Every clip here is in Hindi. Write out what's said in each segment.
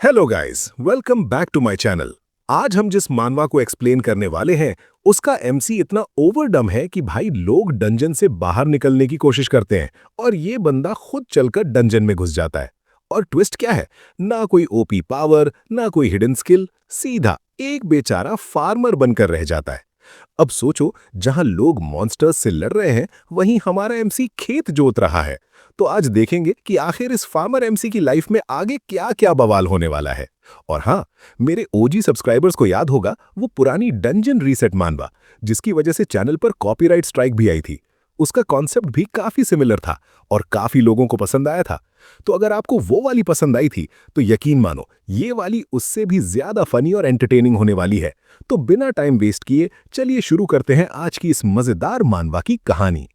Hello guys, welcome back to my channel. आज हम जिस मानवा को एक्सप्लेन करने वाले हैं, उसका एमसी इतना ओवरडम है कि भाई लोग डंजन से बाहर निकलने की कोशिश करते हैं और ये बंदा खुद चलकर डंजन में घुस जाता है। और ट्विस्ट क्या है? ना कोई ओपी पावर, ना कोई हिडन स्किल, सीधा एक बेचारा फार्मर बनकर रह जाता है। अब सोचो, जहां लोग मॉन्स्टर्स से लड़ रहे हैं, वहीं हमारा एमसी खेत जोत रहा है। तो आज देखेंगे कि आखिर इस फार्मर एमसी की लाइफ में आगे क्या-क्या बवाल होने वाला है। और हाँ, मेरे ओजी सब्सक्राइबर्स को याद होगा वो पुरानी डंजन रीसेट मानवा, जिसकी वजह से चैनल पर कॉपीराइट स्ट्राइक भी आई थी। उसका कॉन्सेप्ट भी काफी सिमिलर था और काफी लोगों को पसंद आया था। तो अगर आपको वो वाली पसंद आई थी, तो यकीन मानो ये वाली उससे भी ज्यादा फनी और एंटरटेनिंग होने वाली है। तो बिना टाइम वेस्ट किए चलिए शुरू करते हैं आज की इस मजेदार मानवा की कहानी।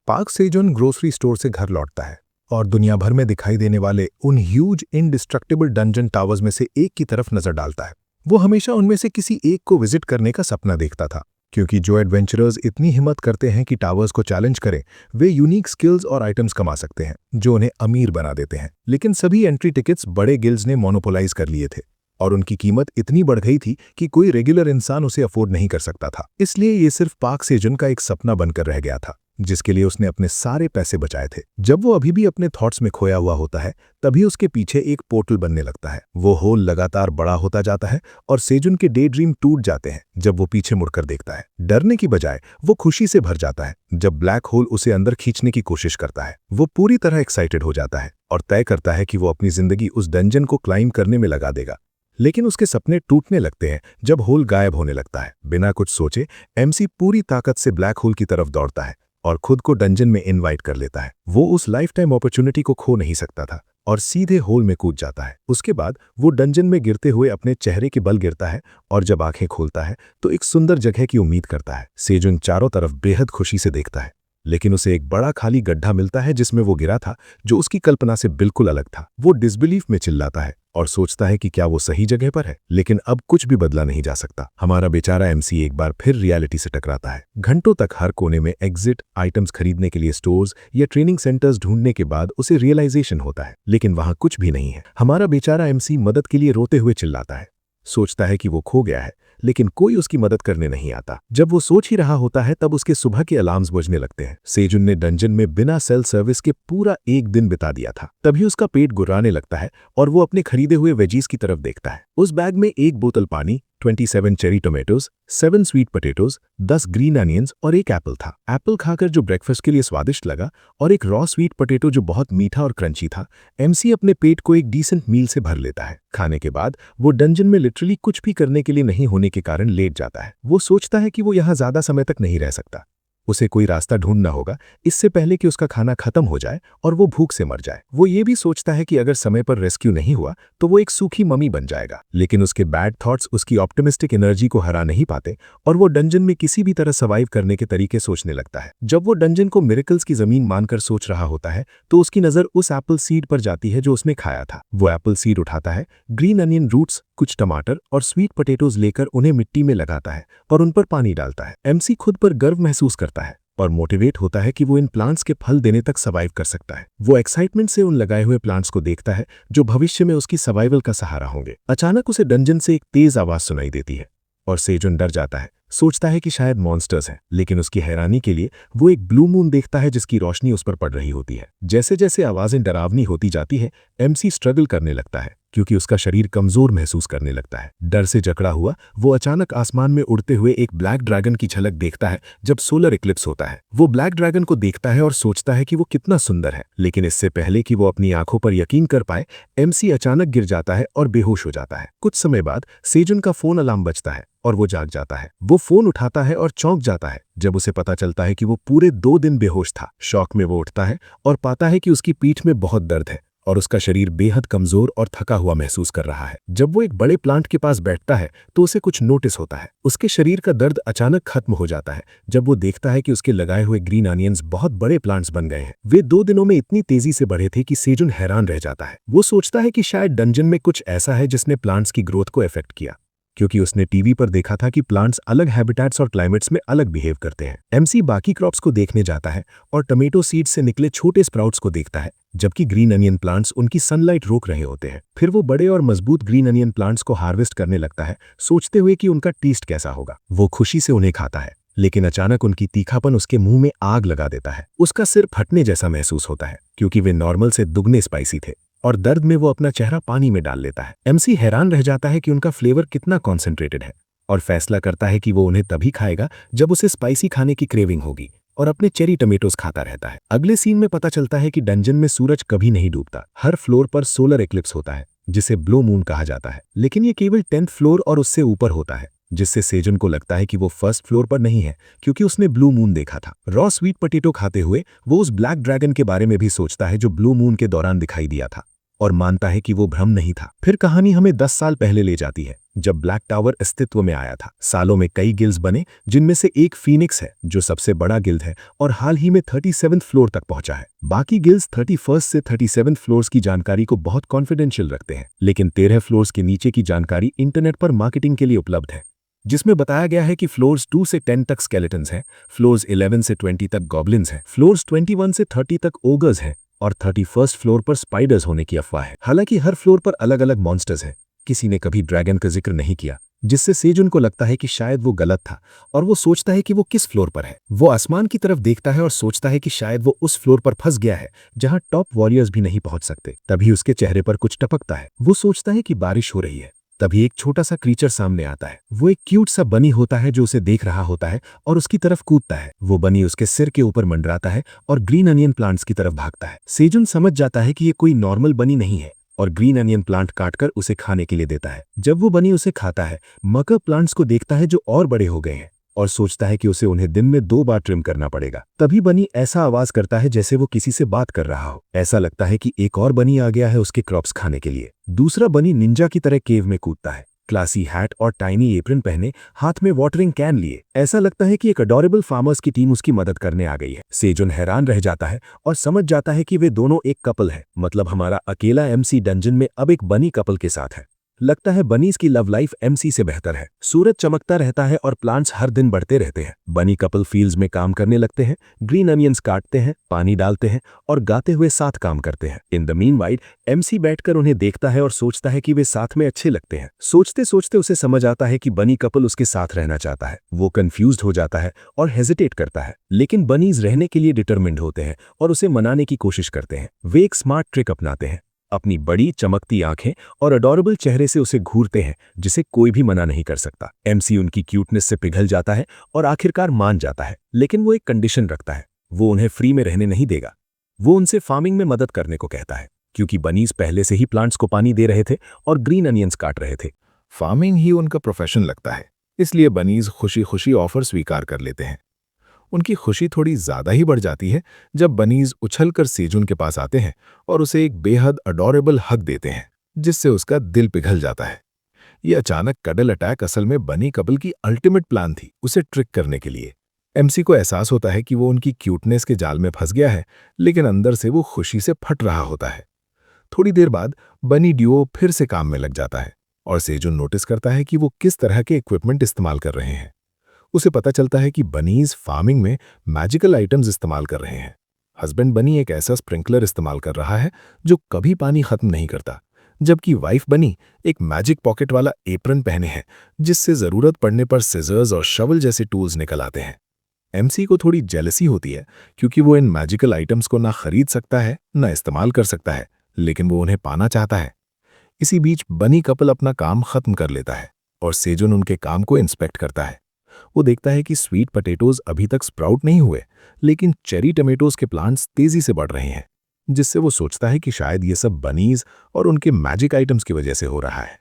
पार्क सेजोन ग्रोसरी स्टोर से घर लौटता है और दुनिया भर में दिखाई देने वाले उन ह्यूज इनडिस्ट्रक्टिबल डंजन टावर्स में से एक की तरफ नजर डालता है। वो हमेशा उनमें से किसी एक को विजिट करने का सपना देखता था, क्योंकि जो एडवेंचरर्स इतनी हिम्मत करते हैं कि टावर्स को चैलेंज करें, वे यूनिक स्किल्स और आइटम्स कमा सकते हैं जो उन्हें अमीर बना देते हैं। लेकिन सभी एंट्री टिकट्स बड़े गिल्ड्स ने मोनोपोलाइज कर लिए थे और उनकी कीमत इतनी बढ़ गई थी कि कोई रेगुलर इंसान उसे अफोर्ड नहीं कर सकता था। इसलिए ये सिर्फ पार्क सेजन का एक सपना बनकर रह गया था, जिसके लिए उसने अपने सारे पैसे बचाए थे। जब वो अभी भी अपने थॉट्स में खोया हुआ होता है, तभी उसके पीछे एक पोर्टल बनने लगता है। वो होल लगातार बड़ा होता जाता है और सेजुन के डे ड्रीम टूट जाते हैं जब वो पीछे मुड़कर देखता है। डरने की बजाय वो खुशी से भर जाता है जब ब्लैक होल उसे अंदर खींचने की कोशिश करता है। वो पूरी तरह एक्साइटेड हो जाता है और तय करता है कि वो अपनी जिंदगी उस डंजन को क्लाइम करने में लगा देगा। लेकिन उसके सपने टूटने लगते हैं जब होल गायब होने लगता है। बिना कुछ सोचे एमसी पूरी ताकत से ब्लैक होल की तरफ दौड़ता है और खुद को डंजन में इनवाइट कर लेता है। वो उस लाइफ टाइम अपॉर्चुनिटी को खो नहीं सकता था और सीधे होल में कूद जाता है। उसके बाद वो डंजन में गिरते हुए अपने चेहरे के बल गिरता है और जब आंखें खोलता है तो एक सुंदर जगह की उम्मीद करता है। सेजुन चारों तरफ बेहद खुशी से देखता है, लेकिन उसे एक बड़ा खाली गड्ढा मिलता है जिसमें वो गिरा था, जो उसकी कल्पना से बिल्कुल अलग था। वो डिसबिलीफ में चिल्लाता है और सोचता है कि क्या वो सही जगह पर है, लेकिन अब कुछ भी बदला नहीं जा सकता। हमारा बेचारा एमसी एक बार फिर रियलिटी से टकराता है। घंटों तक हर कोने में एग्जिट आइटम्स खरीदने के लिए स्टोर्स या ट्रेनिंग सेंटर्स ढूंढने के बाद उसे रियलाइजेशन होता है, लेकिन वहां कुछ भी नहीं है। हमारा बेचारा एमसी मदद के लिए रोते हुए चिल्लाता है, सोचता है कि वो खो गया है, लेकिन कोई उसकी मदद करने नहीं आता। जब वो सोच ही रहा होता है, तब उसके सुबह के अलार्म्स बजने लगते हैं। सेजुन ने डंजन में बिना सेल सर्विस के पूरा एक दिन बिता दिया था। तभी उसका पेट गुर्राने लगता है और वो अपने खरीदे हुए वेजीज की तरफ देखता है। उस बैग में एक बोतल पानी, 27 cherry tomatoes, 7 sweet potatoes, 10 green onions और एक एप्पल था। एप्पल खाकर जो ब्रेकफास्ट के लिए स्वादिष्ट लगा और एक रॉ स्वीट पोटैटो जो बहुत मीठा और क्रंची था, एमसी अपने पेट को एक डिसेंट मील से भर लेता है। खाने के बाद वो डंजन में लिटरली कुछ भी करने के लिए नहीं होने के कारण लेट जाता है। वो सोचता है कि वो यहाँ ज्यादा समय तक नहीं रह सकता। उसे कोई रास्ता ढूंढना होगा इससे पहले कि उसका खाना खत्म हो जाए और वो भूख से मर जाए। वो ये भी सोचता है कि अगर समय पर रेस्क्यू नहीं हुआ तो वो एक सूखी मम्मी बन जाएगा। लेकिन उसके बैड थॉट्स उसकी ऑप्टिमिस्टिक एनर्जी को हरा नहीं पाते और वो डंजन में किसी भी तरह सर्वाइव करने के तरीके सोचने लगता है। जब वो डंजन को मिरेकल्स की जमीन मानकर सोच रहा होता है, तो उसकी नजर उस एप्पल सीड पर जाती है जो उसने खाया था। वो एप्पल सीड उठाता है, ग्रीन अनियन रूट्स, कुछ टमाटर और स्वीट पोटैटोज लेकर उन्हें मिट्टी में लगाता है और उन पर पानी डालता है। एमसी खुद पर गर्व महसूस करता है और मोटिवेट होता है कि वो इन प्लांट्स के फल देने तक सर्वाइव कर सकता है। वो एक्साइटमेंट से उन लगाए हुए प्लांट्स को देखता है जो भविष्य में उसकी सर्वाइवल का सहारा होंगे। अचानक उसे डंजन से एक तेज आवाज सुनाई देती है और सेजुन डर जाता है, सोचता है कि शायद मॉन्स्टर्स हैं। लेकिन उसकी हैरानी के लिए वो एक ब्लू मून देखता है जिसकी रोशनी उस पर पड़ रही होती है। जैसे जैसे आवाजें डरावनी होती जाती है, एमसी स्ट्रगल करने लगता है क्योंकि उसका शरीर कमजोर महसूस करने लगता है। डर से जकड़ा हुआ वो अचानक आसमान में उड़ते हुए एक ब्लैक ड्रैगन की झलक देखता है जब सोलर इक्लिप्स होता है। वो ब्लैक ड्रैगन को देखता है और सोचता है कि वो कितना सुंदर है, लेकिन इससे पहले कि वो अपनी आंखों पर यकीन कर पाए, एमसी अचानक गिर जाता है और बेहोश हो जाता है। कुछ समय बाद सेजुन का फोन अलार्म बजता है और वो जाग जाता है। वो फोन उठाता है और चौंक जाता है जब उसे पता चलता है कि वो पूरे 2 दिन बेहोश था। शॉक में वो उठता है और पाता है कि उसकी पीठ में बहुत दर्द है और उसका शरीर बेहद कमजोर और थका हुआ महसूस कर रहा है। जब वो एक बड़े प्लांट के पास बैठता है तो उसे कुछ नोटिस होता है। उसके शरीर का दर्द अचानक खत्म हो जाता है जब वो देखता है कि उसके लगाए हुए ग्रीन अनियंस बहुत बड़े प्लांट्स बन गए हैं। वे 2 दिनों में इतनी तेजी से बढ़े थे कि सेजुन हैरान रह जाता है। वो सोचता है कि शायद डंजन में कुछ ऐसा है जिसने प्लांट्स की ग्रोथ को इफेक्ट किया, क्योंकि उसने टीवी पर देखा था कि प्लांट्स अलग हैबिटेट्स और क्लाइमेट्स में अलग बिहेव करते हैं। एमसी बाकी क्रॉप्स को देखने जाता है और टमेटो सीड से निकले छोटे स्प्राउट्स को देखता है जबकि ग्रीन अनियन प्लांट्स उनकी सनलाइट रोक रहे होते हैं। फिर वो बड़े और मजबूत ग्रीन अनियन प्लांट्स को हार्वेस्ट करने लगता है, सोचते हुए कि उनका टेस्ट कैसा होगा। वो खुशी से उन्हें खाता है, लेकिन अचानक उनकी तीखापन उसके मुंह में आग लगा देता है। उसका सिर फटने जैसा महसूस होता है, क्योंकि वे नॉर्मल से दुगने स्पाइसी थे, और दर्द में वो अपना चेहरा पानी में डाल लेता है। एमसी हैरान रह जाता है कि उनका फ्लेवर कितना कॉन्सेंट्रेटेड है, और फैसला करता है कि वो उन्हें तभी खाएगा जब उसे स्पाइसी खाने की क्रेविंग होगी, और अपने चेरी टमेटोज खाता रहता है। अगले सीन में पता चलता है कि डंजन में सूरज कभी नहीं डूबता। हर फ्लोर पर सोलर एक्लिप्स होता है, जिसे ब्लू मून कहा जाता है, लेकिन ये केवल 10th फ्लोर और उससे ऊपर होता है, जिससे सेजन को लगता है कि वो फर्स्ट फ्लोर पर नहीं है, क्योंकि उसने ब्लू मून देखा था। रॉ स्वीट पोटैटो खाते हुए वो उस ब्लैक ड्रैगन के बारे में भी सोचता है जो ब्लू मून के दौरान दिखाई दिया था, और मानता है कि वो भ्रम नहीं था। फिर कहानी हमें 10 साल पहले ले जाती है, जब ब्लैक टावर अस्तित्व में आया था। सालों में कई गिल्ड्स बने, जिनमें से एक फीनिक्स है, जो सबसे बड़ा गिल्ड है और हाल ही में 37th फ्लोर तक पहुंचा है। बाकी गिल्ड्स 31st से 37th फ्लोर्स की जानकारी को बहुत कॉन्फिडेंशियल रखते हैं, लेकिन 13 फ्लोर्स के नीचे की जानकारी इंटरनेट पर मार्केटिंग के लिए उपलब्ध है, जिसमें बताया गया है कि फ्लोर्स 2 से 10 तक स्केलेटन्स हैं, फ्लोर्स 11 से 20 तक गॉब्लिन्स हैं, फ्लोर्स 21 से 30 तक ओगर्स हैं, और 31st फ्लोर पर स्पाइडर्स होने की अफवाह है। हालांकि हर फ्लोर पर अलग अलग मॉन्स्टर्स हैं, किसी ने कभी ड्रैगन का जिक्र नहीं किया, जिससे सेजुन को लगता है कि शायद वो गलत था, और वो सोचता है कि वो किस फ्लोर पर है। वो आसमान की तरफ देखता है और सोचता है कि शायद वो उस फ्लोर पर फंस गया है जहां टॉप वॉरियर्स भी नहीं पहुंच सकते। तभी उसके चेहरे पर कुछ टपकता है। वो सोचता है कि बारिश हो रही है। तभी एक छोटा सा क्रीचर सामने आता है। वो एक क्यूट सा बनी होता है जो उसे देख रहा होता है और उसकी तरफ कूदता है। वो बनी उसके सिर के ऊपर मंडराता है और ग्रीन अनियन प्लांट्स की तरफ भागता है। सेजुन समझ जाता है कि ये कोई नॉर्मल बनी नहीं है, और ग्रीन अनियन प्लांट काटकर उसे खाने के लिए देता है। जब वो बनी उसे खाता है, मकर प्लांट्स को देखता है जो और बड़े हो गए हैं, और सोचता है कि उसे उन्हें दिन में 2 बार ट्रिम करना पड़ेगा। तभी बनी ऐसा आवाज करता है जैसे वो किसी से बात कर रहा हो। ऐसा लगता है कि एक और बनी आ गया है उसके क्रॉप्स खाने के लिए। दूसरा बनी निंजा की तरह केव में कूदता है, क्लासी हैट और टाइनी एप्रन पहने, हाथ में वाटरिंग कैन लिए। ऐसा लगता है कि एक अडोरेबल फार्मर्स की टीम उसकी मदद करने आ गई है। सेजुन हैरान रह जाता है और समझ जाता है कि वे दोनों एक कपल है, मतलब हमारा अकेला एमसी डंजन में अब एक बनी कपल के साथ है। लगता है बनीज की लव लाइफ एमसी से बेहतर है। सूरज चमकता रहता है और प्लांट्स हर दिन बढ़ते रहते हैं। बनी कपल फील्ड्स में काम करने लगते हैं, ग्रीन अनियंस काटते हैं, पानी डालते हैं और गाते हुए साथ काम करते हैं। इन द मीनवाइल एमसी बैठकर उन्हें देखता है और सोचता है कि वे साथ में अच्छे लगते हैं। सोचते सोचते उसे समझ आता है कि बनी कपल उसके साथ रहना चाहता है। वो कंफ्यूज्ड हो जाता है और हेजिटेट करता है, लेकिन बनीज रहने के लिए डिटरमिन्ड होते हैं और उसे मनाने की कोशिश करते हैं। वे एक स्मार्ट ट्रिक अपनाते हैं, अपनी बड़ी चमकती आंखें और अडोरेबल चेहरे से उसे घूरते हैं, जिसे कोई भी मना नहीं कर सकता। एमसी उनकी क्यूटनेस से पिघल जाता है और आखिरकार मान जाता है, लेकिन वो एक कंडीशन रखता है। वो उन्हें फ्री में रहने नहीं देगा। वो उनसे फार्मिंग में मदद करने को कहता है, क्योंकि बनीज पहले से ही प्लांट्स को पानी दे रहे थे और ग्रीन अनियंस काट रहे थे। फार्मिंग ही उनका प्रोफेशन लगता है, इसलिए बनीज खुशी खुशी ऑफर स्वीकार कर लेते हैं। उनकी खुशी थोड़ी ज्यादा ही बढ़ जाती है जब बनीज उछलकर सेजुन के पास आते हैं और उसे एक बेहद अडोरेबल हग देते हैं, जिससे उसका दिल पिघल जाता है। ये अचानक कडल अटैक असल में बनी कपल की अल्टीमेट प्लान थी, उसे ट्रिक करने के लिए। एमसी को एहसास होता है कि वो उनकी क्यूटनेस के जाल में फंस गया है, लेकिन अंदर से वो खुशी से फट रहा होता है। थोड़ी देर बाद बनी ड्यूओ फिर से काम में लग जाता है और सेजुन नोटिस करता है कि वो किस तरह के इक्विपमेंट इस्तेमाल कर रहे हैं। उसे पता चलता है कि बनीज फार्मिंग में मैजिकल आइटम्स इस्तेमाल कर रहे हैं। हस्बैंड बनी एक ऐसा स्प्रिंकलर इस्तेमाल कर रहा है जो कभी पानी खत्म नहीं करता, जबकि वाइफ बनी एक मैजिक पॉकेट वाला एप्रन पहने हैं, जिससे जरूरत पड़ने पर सिजर्स और शवल जैसे टूल्स निकल आते हैं। एमसी को थोड़ी जेलसी होती है, क्योंकि वो इन मैजिकल आइटम्स को ना खरीद सकता है ना इस्तेमाल कर सकता है, लेकिन वो उन्हें पाना चाहता है। इसी बीच बनी कपल अपना काम खत्म कर लेता है और सेजुन उनके काम को इंस्पेक्ट करता है। वो देखता है कि स्वीट पोटैटोज अभी तक स्प्राउट नहीं हुए, लेकिन चेरी टमेटोज के प्लांट्स तेजी से बढ़ रहे हैं, जिससे वो सोचता है कि शायद ये सब बनीज और उनके मैजिक आइटम्स की वजह से हो रहा है।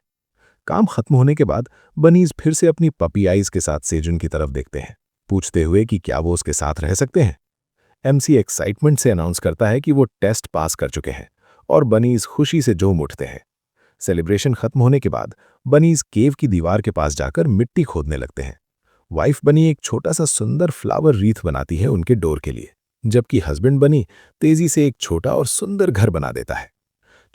काम खत्म होने के बाद बनीज फिर से अपनी पपी आइज के साथ सेजुन की तरफ देखते हैं, पूछते हुए कि क्या वो उसके साथ रह सकते हैं। एमसी एक्साइटमेंट से अनाउंस करता है कि वो टेस्ट पास कर चुके हैं और बनीज खुशी से झूम उठते हैं। सेलिब्रेशन खत्म होने के बाद बनीज केव की दीवार के पास जाकर मिट्टी खोदने लगते हैं। वाइफ बनी एक छोटा सा सुंदर फ्लावर रीथ बनाती है उनके डोर के लिए, जबकि हस्बैंड बनी तेजी से एक छोटा और सुंदर घर बना देता है।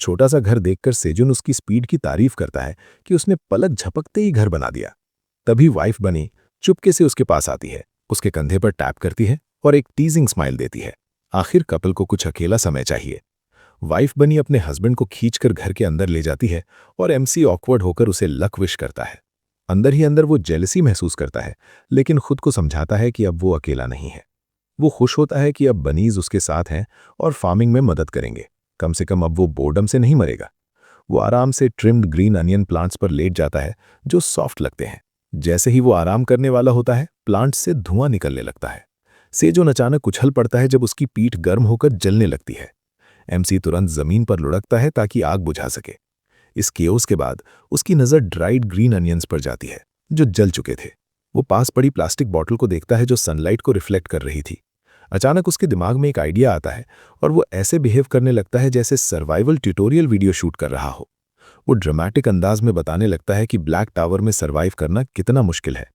छोटा सा घर देखकर सेजुन उसकी स्पीड की तारीफ करता है कि उसने पलक झपकते ही घर बना दिया। तभी वाइफ बनी चुपके से उसके पास आती है, उसके कंधे पर टैप करती है और एक टीजिंग स्माइल देती है। आखिर कपल को कुछ अकेला समय चाहिए। वाइफ बनी अपने हस्बैंड को खींचकर घर के अंदर ले जाती है और एमसी ऑकवर्ड होकर उसे लक विश करता है। अंदर ही अंदर वो जेलसी महसूस करता है, लेकिन खुद को समझाता है कि अब वो अकेला नहीं है। वो खुश होता है कि अब बनीज उसके साथ हैं और फार्मिंग में मदद करेंगे। कम से कम अब वो बोर्डम से नहीं मरेगा। वो आराम से ट्रिम्ड ग्रीन अनियन प्लांट्स पर लेट जाता है जो सॉफ्ट लगते हैं। जैसे ही वो आराम करने वाला होता है, प्लांट से धुआं निकलने लगता है। सेजोन अचानक उछल पड़ता है जब उसकी पीठ गर्म होकर जलने लगती है। एमसी तुरंत जमीन पर लुढ़कता है ताकि आग बुझा सके। इस केओस के बाद उसकी नज़र ड्राइड ग्रीन अनियंस पर जाती है जो जल चुके थे। वो पास पड़ी प्लास्टिक बॉटल को देखता है जो सनलाइट को रिफ्लेक्ट कर रही थी। अचानक उसके दिमाग में एक आइडिया आता है और वो ऐसे बिहेव करने लगता है जैसे सर्वाइवल ट्यूटोरियल वीडियो शूट कर रहा हो। वो ड्रामेटिक अंदाज में बताने लगता है कि ब्लैक टावर में सर्वाइव करना कितना मुश्किल है।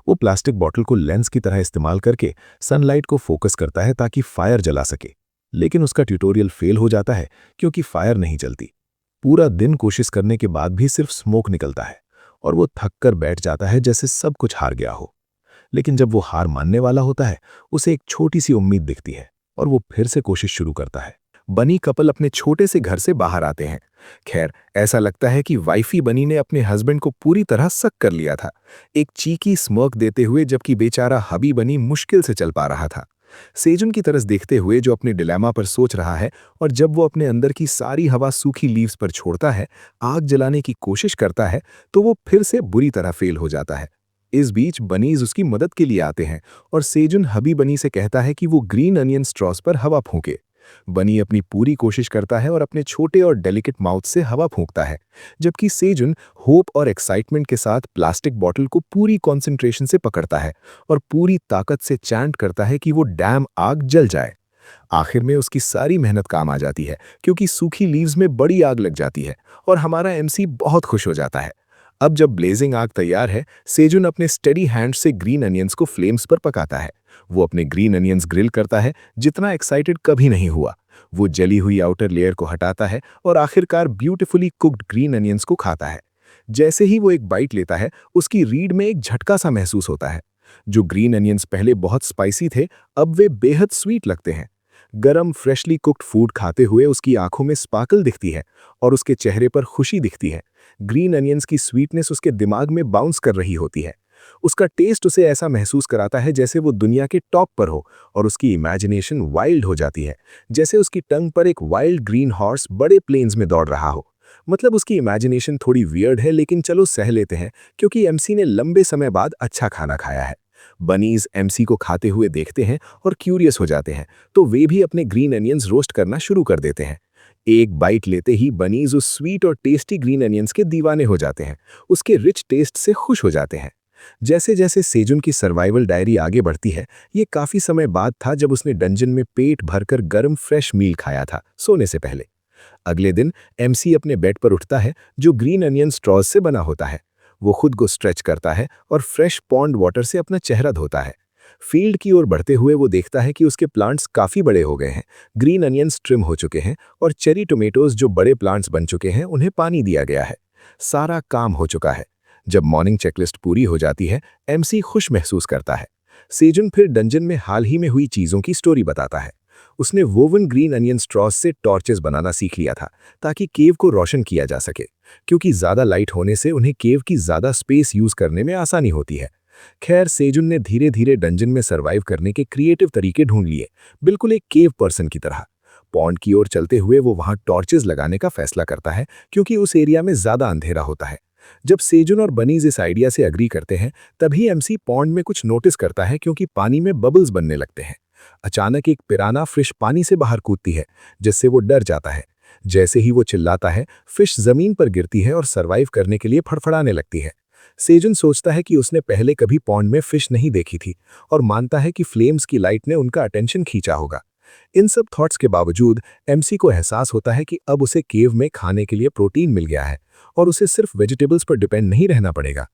वो प्लास्टिक बॉटल को लेंस की तरह इस्तेमाल करके सनलाइट को फोकस करता है ताकि फायर जला सके, लेकिन उसका ट्यूटोरियल फेल हो जाता है क्योंकि फायर नहीं जलती। पूरा दिन कोशिश करने के बाद भी सिर्फ स्मोक निकलता है और वो थक कर बैठ जाता है जैसे सब कुछ हार गया हो। लेकिन जब वो हार मानने वाला होता है, उसे एक छोटी सी उम्मीद दिखती है और वो फिर से कोशिश शुरू करता है। बनी कपल अपने छोटे से घर से बाहर आते हैं। खैर, ऐसा लगता है कि वाइफी बनी ने अपने हस्बैंड को पूरी तरह सक कर लिया था, एक चीकी स्मर्क देते हुए, जबकि बेचारा हबी बनी मुश्किल से चल पा रहा था। सेजुन की तरफ देखते हुए जो अपने डिलेमा पर सोच रहा है, और जब वो अपने अंदर की सारी हवा सूखी लीव्स पर छोड़ता है, आग जलाने की कोशिश करता है, तो वो फिर से बुरी तरह फेल हो जाता है। इस बीच बनीज उसकी मदद के लिए आते हैं और सेजुन हबी बनी से कहता है कि वो ग्रीन अनियन स्ट्रॉस पर हवा फूंके। बनी अपनी पूरी कोशिश करता है और अपने छोटे और डेलिकेट माउथ से हवा फूंकता है, जबकि सेजुन होप और एक्साइटमेंट के साथ प्लास्टिक बॉटल को पूरी कंसंट्रेशन से पकड़ता है और पूरी ताकत से चैंट करता है कि वो डैम आग जल जाए। आखिर में उसकी सारी मेहनत काम आ जाती है क्योंकि सूखी लीव्स में बड़ी आग लग जाती है और हमारा एमसी बहुत खुश हो जाता है। अब जब ब्लेजिंग आग तैयार है, सेजुन अपने स्टेडी हैंड से ग्रीन अनियंस को फ्लेम्स पर पकाता है। वो अपने ग्रीन अनियंस ग्रिल करता है जितना एक्साइटेड कभी नहीं हुआ। वो जली हुई आउटर लेयर को हटाता है और आखिरकार ब्यूटीफुली कुक्ड ग्रीन अनियंस को खाता है। जैसे ही वो एक बाइट लेता है, उसकी रीढ़ में एक झटका सा महसूस होता है। जो ग्रीन अनियंस पहले बहुत स्पाइसी थे, अब वे बेहद स्वीट लगते हैं। गरम फ्रेशली कुक्ड फूड खाते हुए उसकी आंखों में स्पार्कल दिखती है और उसके चेहरे पर खुशी दिखती है। ग्रीन अनियंस की स्वीटनेस उसके दिमाग में बाउंस कर रही होती है। उसका टेस्ट उसे ऐसा महसूस कराता है जैसे वो दुनिया के टॉप पर हो, और उसकी इमेजिनेशन वाइल्ड हो जाती है, जैसे उसकी टंग पर एक वाइल्ड ग्रीन हॉर्स बड़े प्लेन्स में दौड़ रहा हो। मतलब उसकी इमेजिनेशन थोड़ी वियर्ड है, लेकिन चलो सह लेते हैं क्योंकि एमसी ने लंबे समय बाद अच्छा खाना खाया है। बनीज एमसी को खाते हुए देखते हैं और क्यूरियस हो जाते हैं, तो वे भी अपने ग्रीन अनियंस रोस्ट करना शुरू कर देते हैं। एक बाइट लेते ही बनीज उस स्वीट और टेस्टी ग्रीन अनियंस के दीवाने हो जाते हैं, उसके रिच टेस्ट से खुश हो जाते हैं। जैसे जैसे सेजुन की सर्वाइवल डायरी आगे बढ़ती है, ये काफी समय बाद था जब उसने डंजन में पेट भरकर गर्म फ्रेश मील खाया था सोने से पहले। अगले दिन एमसी अपने बेड पर उठता है जो ग्रीन अनियन स्ट्रॉज से बना होता है। वो खुद को स्ट्रेच करता है और फ्रेश पॉन्ड वाटर से अपना चेहरा धोता है। फील्ड की ओर बढ़ते हुए वो देखता है कि उसके प्लांट्स काफी बड़े हो गए हैं, ग्रीन अनियंस ट्रिम हो चुके हैं और चेरी टोमेटोज जो बड़े प्लांट्स बन चुके हैं उन्हें पानी दिया गया है। सारा काम हो चुका है। जब मॉर्निंग चेकलिस्ट पूरी हो जाती है, एमसी खुश महसूस करता है। सेजुन फिर डंजन में हाल ही में हुई चीजों की स्टोरी बताता है। उसने वोवन ग्रीन अनियन स्ट्रॉस से टॉर्चेस बनाना सीख लिया था ताकि केव को रोशन किया जा सके, क्योंकि ज्यादा लाइट होने से उन्हें केव की ज्यादा स्पेस यूज करने में आसानी होती है। खैर, सेजुन ने धीरे धीरे डंजन में सर्वाइव करने के क्रिएटिव तरीके ढूंढ लिए, बिल्कुल एक केव पर्सन की तरह। पॉन्ड की ओर चलते हुए वो वहां टॉर्चेस लगाने का फैसला करता है क्योंकि उस एरिया में ज्यादा अंधेरा होता है। जब सेजुन और बनीज इस आइडिया से अग्री करते हैं, तभी एमसी पॉन्ड में कुछ नोटिस करता है क्योंकि पानी में बबल्स बनने लगते हैं। अचानक एक पिराना फिश पानी से बाहर कूदती है, जिससे वो डर जाता है। जैसे ही वो चिल्लाता है, फिश जमीन पर गिरती है और सर्वाइव करने के लिए फड़फड़ाने लगती है। सेजुन सोचता है कि उसने पहले कभी पॉन्ड में फिश नहीं देखी थी और मानता है कि फ्लेम्स की लाइट ने उनका अटेंशन खींचा होगा। इन सब थॉट्स के बावजूद एमसी को एहसास होता है कि अब उसे केव में खाने के लिए प्रोटीन मिल गया है और उसे सिर्फ वेजिटेबल्स पर डिपेंड नहीं रहना पड़ेगा।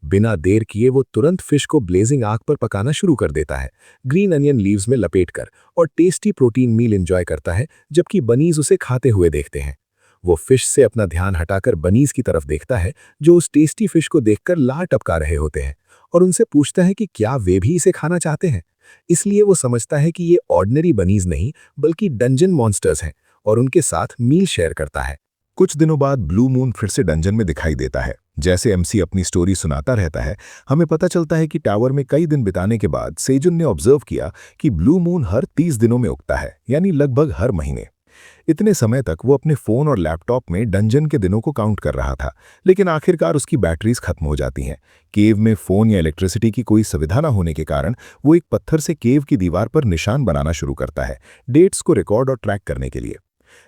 बिना देर किए वो तुरंत फिश को ब्लेजिंग आग पर पकाना शुरू कर देता है, ग्रीन अनियन लीव्स में लपेटकर, और टेस्टी प्रोटीन मील एंजॉय करता है, जबकि बनीज उसे खाते हुए देखते हैं। वो फिश से अपना ध्यान हटाकर बनीज की तरफ देखता है, जो उस टेस्टी फिश को देखकर लार टपका रहे होते हैं, और उनसे पूछता है कि क्या वे भी इसे खाना चाहते हैं। इसलिए वो समझता है कि ये ऑर्डिनरी बनीज नहीं, बल्कि डंजन मॉन्स्टर्स हैं, और उनके साथ मील शेयर करता है। कुछ दिनों बाद ब्लू मून फिर से डंजन में दिखाई देता है। जैसे एमसी अपनी स्टोरी सुनाता रहता है, हमें पता चलता है कि टावर में कई दिन बिताने के बाद सेजुन ने ऑब्जर्व किया कि ब्लू मून हर 30 दिनों में उगता है, यानी लगभग हर महीने। इतने समय तक वो अपने फोन और लैपटॉप में डंजन के दिनों को काउंट कर रहा था, लेकिन आखिरकार उसकी बैटरीज खत्म हो जाती हैं। केव में फोन या इलेक्ट्रिसिटी की कोई सुविधा न होने के कारण वो एक पत्थर से केव की दीवार पर निशान बनाना शुरू करता है, डेट्स को रिकॉर्ड और ट्रैक करने के लिए।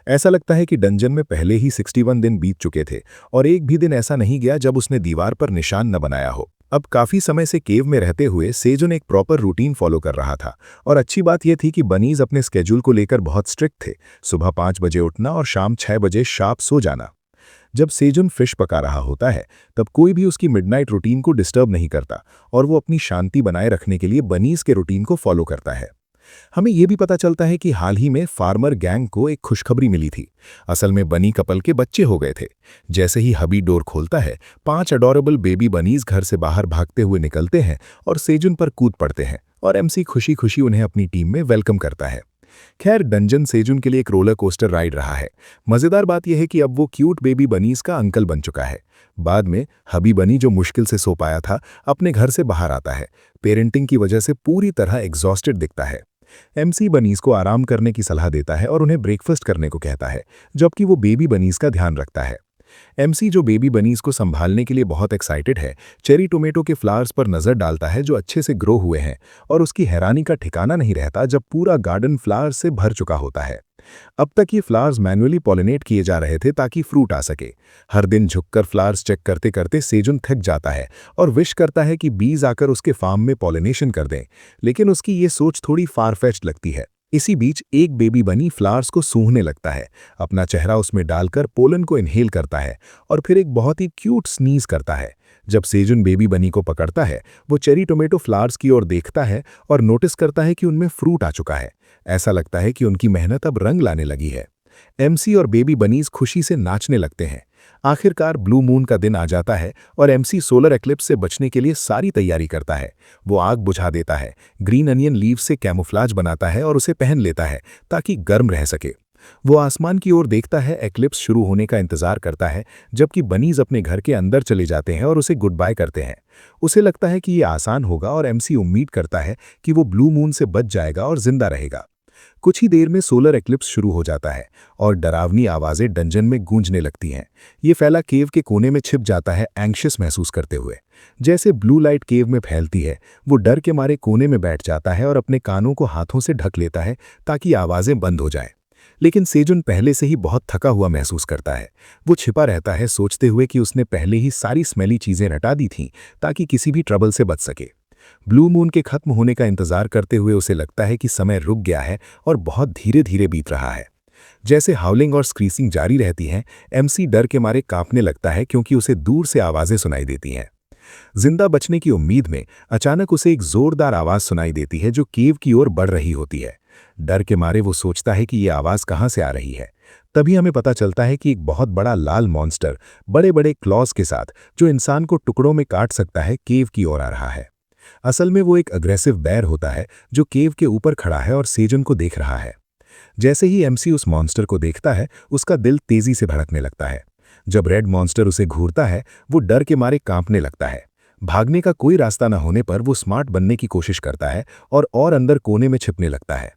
ऐसा लगता है कि डंजन में पहले ही 61 दिन बीत चुके थे और एक भी दिन ऐसा नहीं गया जब उसने दीवार पर निशान न बनाया हो। अब काफी समय से केव में रहते हुए सेजुन एक प्रॉपर रूटीन फॉलो कर रहा था, और अच्छी बात यह थी कि बनीज अपने स्केड्यूल को लेकर बहुत स्ट्रिक्ट थे। सुबह 5 बजे उठना और शाम 6 बजे शार्प सो जाना। जब सेजुन फिश पका रहा होता है, तब कोई भी उसकी मिडनाइट रूटीन को डिस्टर्ब नहीं करता और वो अपनी शांति बनाए रखने के लिए बनीज के रूटीन को फॉलो करता है। हमें यह भी पता चलता है कि हाल ही में फार्मर गैंग को एक खुशखबरी मिली थी। असल में बनी कपल के बच्चे हो गए थे। जैसे ही हबी डोर खोलता है, 5 अडोरेबल बेबी बनीज घर से बाहर भागते हुए निकलते हैं और सेजुन पर कूद पड़ते हैं, और एमसी खुशी खुशी उन्हें अपनी टीम में वेलकम करता है। खैर, डंजन सेजुन के लिए एक रोलर कोस्टर राइड रहा है। मजेदार बात यह है कि अब वो क्यूट बेबी बनीज का अंकल बन चुका है। बाद में हबी बनी, जो मुश्किल से सो पाया था, अपने घर से बाहर आता है। पेरेंटिंग की वजह से पूरी तरह एग्जॉस्टेड दिखता है। एमसी बनीज को आराम करने की सलाह देता है और उन्हें ब्रेकफास्ट करने को कहता है, जबकि वो बेबी बनीज का ध्यान रखता है। एमसी, जो बेबी बनीज को संभालने के लिए बहुत एक्साइटेड है, चेरी टोमेटो के फ्लावर्स पर नजर डालता है जो अच्छे से ग्रो हुए हैं, और उसकी हैरानी का ठिकाना नहीं रहता जब पूरा गार्डन फ्लावर्स से भर चुका होता है। अब तक ये फ्लावर्स मैन्युअली पॉलिनेट किए जा रहे थे ताकि फ्रूट आ सके। हर दिन झुककर फ्लावर्स चेक करते करते सेजुन थक जाता है और विश करता है कि बीज आकर उसके फार्म में पॉलिनेशन कर दें, लेकिन उसकी ये सोच थोड़ी फारफेच्ड लगती है। इसी बीच एक बेबी बनी फ्लावर्स को सूंघने लगता है, अपना चेहरा उसमें डालकर पोलन को इनहेल करता है और फिर एक बहुत ही क्यूट स्नीज करता है। जब सेजुन बेबी बनी को पकड़ता है, वो चेरी टोमेटो फ्लावर्स की ओर देखता है और नोटिस करता है कि उनमें फ्रूट आ चुका है। ऐसा लगता है कि उनकी मेहनत अब रंग लाने लगी है। एमसी और बेबी बनीज खुशी से नाचने लगते हैं। आखिरकार ब्लू मून का दिन आ जाता है और एमसी सोलर एक्लिप्स से बचने के लिए सारी तैयारी करता है। वो आग बुझा देता है, ग्रीन अनियन लीव से कैमोफ्लाज बनाता है और उसे पहन लेता है ताकि गर्म रह सके। वो आसमान की ओर देखता है, एक्लिप्स शुरू होने का इंतजार करता है, जबकि बनीज अपने घर के अंदर चले जाते हैं और उसे गुड बाय करते हैं। उसे लगता है कि ये आसान होगा और एमसी उम्मीद करता है कि वो ब्लू मून से बच जाएगा और जिंदा रहेगा। कुछ ही देर में सोलर एक्लिप्स शुरू हो जाता है और डरावनी आवाजें डंजन में गूंजने लगती हैं। ये फैला केव के कोने में छिप जाता है, एंग्शियस महसूस करते हुए। जैसे ब्लू लाइट केव में फैलती है, वो डर के मारे कोने में बैठ जाता है और अपने कानों को हाथों से ढक लेता है ताकि आवाजें बंद हो जाएं। लेकिन सेजुन पहले से ही बहुत थका हुआ महसूस करता है। वो छिपा रहता है, सोचते हुए कि उसने पहले ही सारी स्मेली चीजें रटा दी थीं ताकि किसी भी ट्रबल से बच सके। ब्लू मून के खत्म होने का इंतजार करते हुए उसे लगता है कि समय रुक गया है और बहुत धीरे धीरे बीत रहा है। जैसे हाउलिंग और स्क्रीसिंग जारी रहती हैं, एमसी डर के मारे कांपने लगता है क्योंकि उसे दूर से आवाजें सुनाई देती हैं। जिंदा बचने की उम्मीद में अचानक उसे एक जोरदार आवाज सुनाई देती है जो केव की ओर बढ़ रही होती है। डर के मारे वो सोचता है कि ये आवाज कहां से आ रही है। तभी हमें पता चलता है कि एक बहुत बड़ा लाल मॉन्स्टर बड़े बड़े क्लॉज के साथ, जो इंसान को टुकड़ों में काट सकता है, केव की ओर आ रहा है। असल में वो एक अग्रेसिव बैर होता है जो केव के ऊपर खड़ा है और सेजुन को देख रहा है। जैसे ही एमसी उस मॉन्स्टर को देखता है, उसका दिल तेजी से धड़कने लगता है। जब रेड मॉन्स्टर उसे घूरता है, वो डर के मारे कांपने लगता है। भागने का कोई रास्ता न होने पर वो स्मार्ट बनने की कोशिश करता है और अंदर कोने में छिपने लगता है।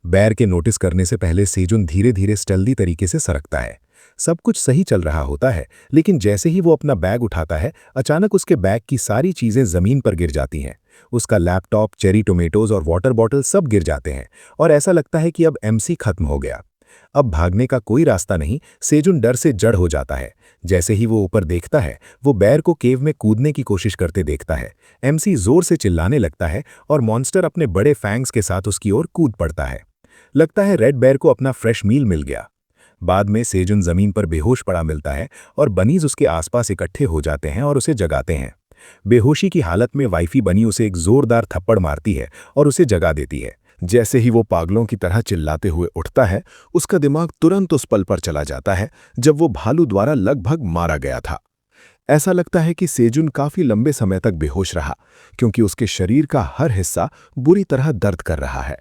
बैर के नोटिस करने से पहले सेजुन धीरे धीरे स्टेल्दी तरीके से सरकता है। सब कुछ सही चल रहा होता है, लेकिन जैसे ही वो अपना बैग उठाता है, अचानक उसके बैग की सारी चीजें जमीन पर गिर जाती हैं। उसका लैपटॉप, चेरी टोमेटोज और वाटर बॉटल सब गिर जाते हैं और ऐसा लगता है कि अब एमसी खत्म हो गया। अब भागने का कोई रास्ता नहीं। सेजुन डर से जड़ हो जाता है। जैसे ही वो ऊपर देखता है, वो बैर को केव में कूदने की कोशिश करते देखता है। एमसी जोर से चिल्लाने लगता है और मॉन्स्टर अपने बड़े फैंग्स के साथ उसकी ओर कूद पड़ता है। लगता है रेड बैर को अपना फ्रेश मील मिल गया। बाद में सेजुन जमीन पर बेहोश पड़ा मिलता है और बनीज उसके आसपास इकट्ठे हो जाते हैं और उसे जगाते हैं। बेहोशी की हालत में वाइफी बनी उसे एक जोरदार थप्पड़ मारती है और उसे जगा देती है। जैसे ही वो पागलों की तरह चिल्लाते हुए उठता है, उसका दिमाग तुरंत उस पल पर चला जाता है जब वो भालू द्वारा लगभग मारा गया था। ऐसा लगता है कि सेजुन काफी लंबे समय तक बेहोश रहा, क्योंकि उसके शरीर का हर हिस्सा बुरी तरह दर्द कर रहा है।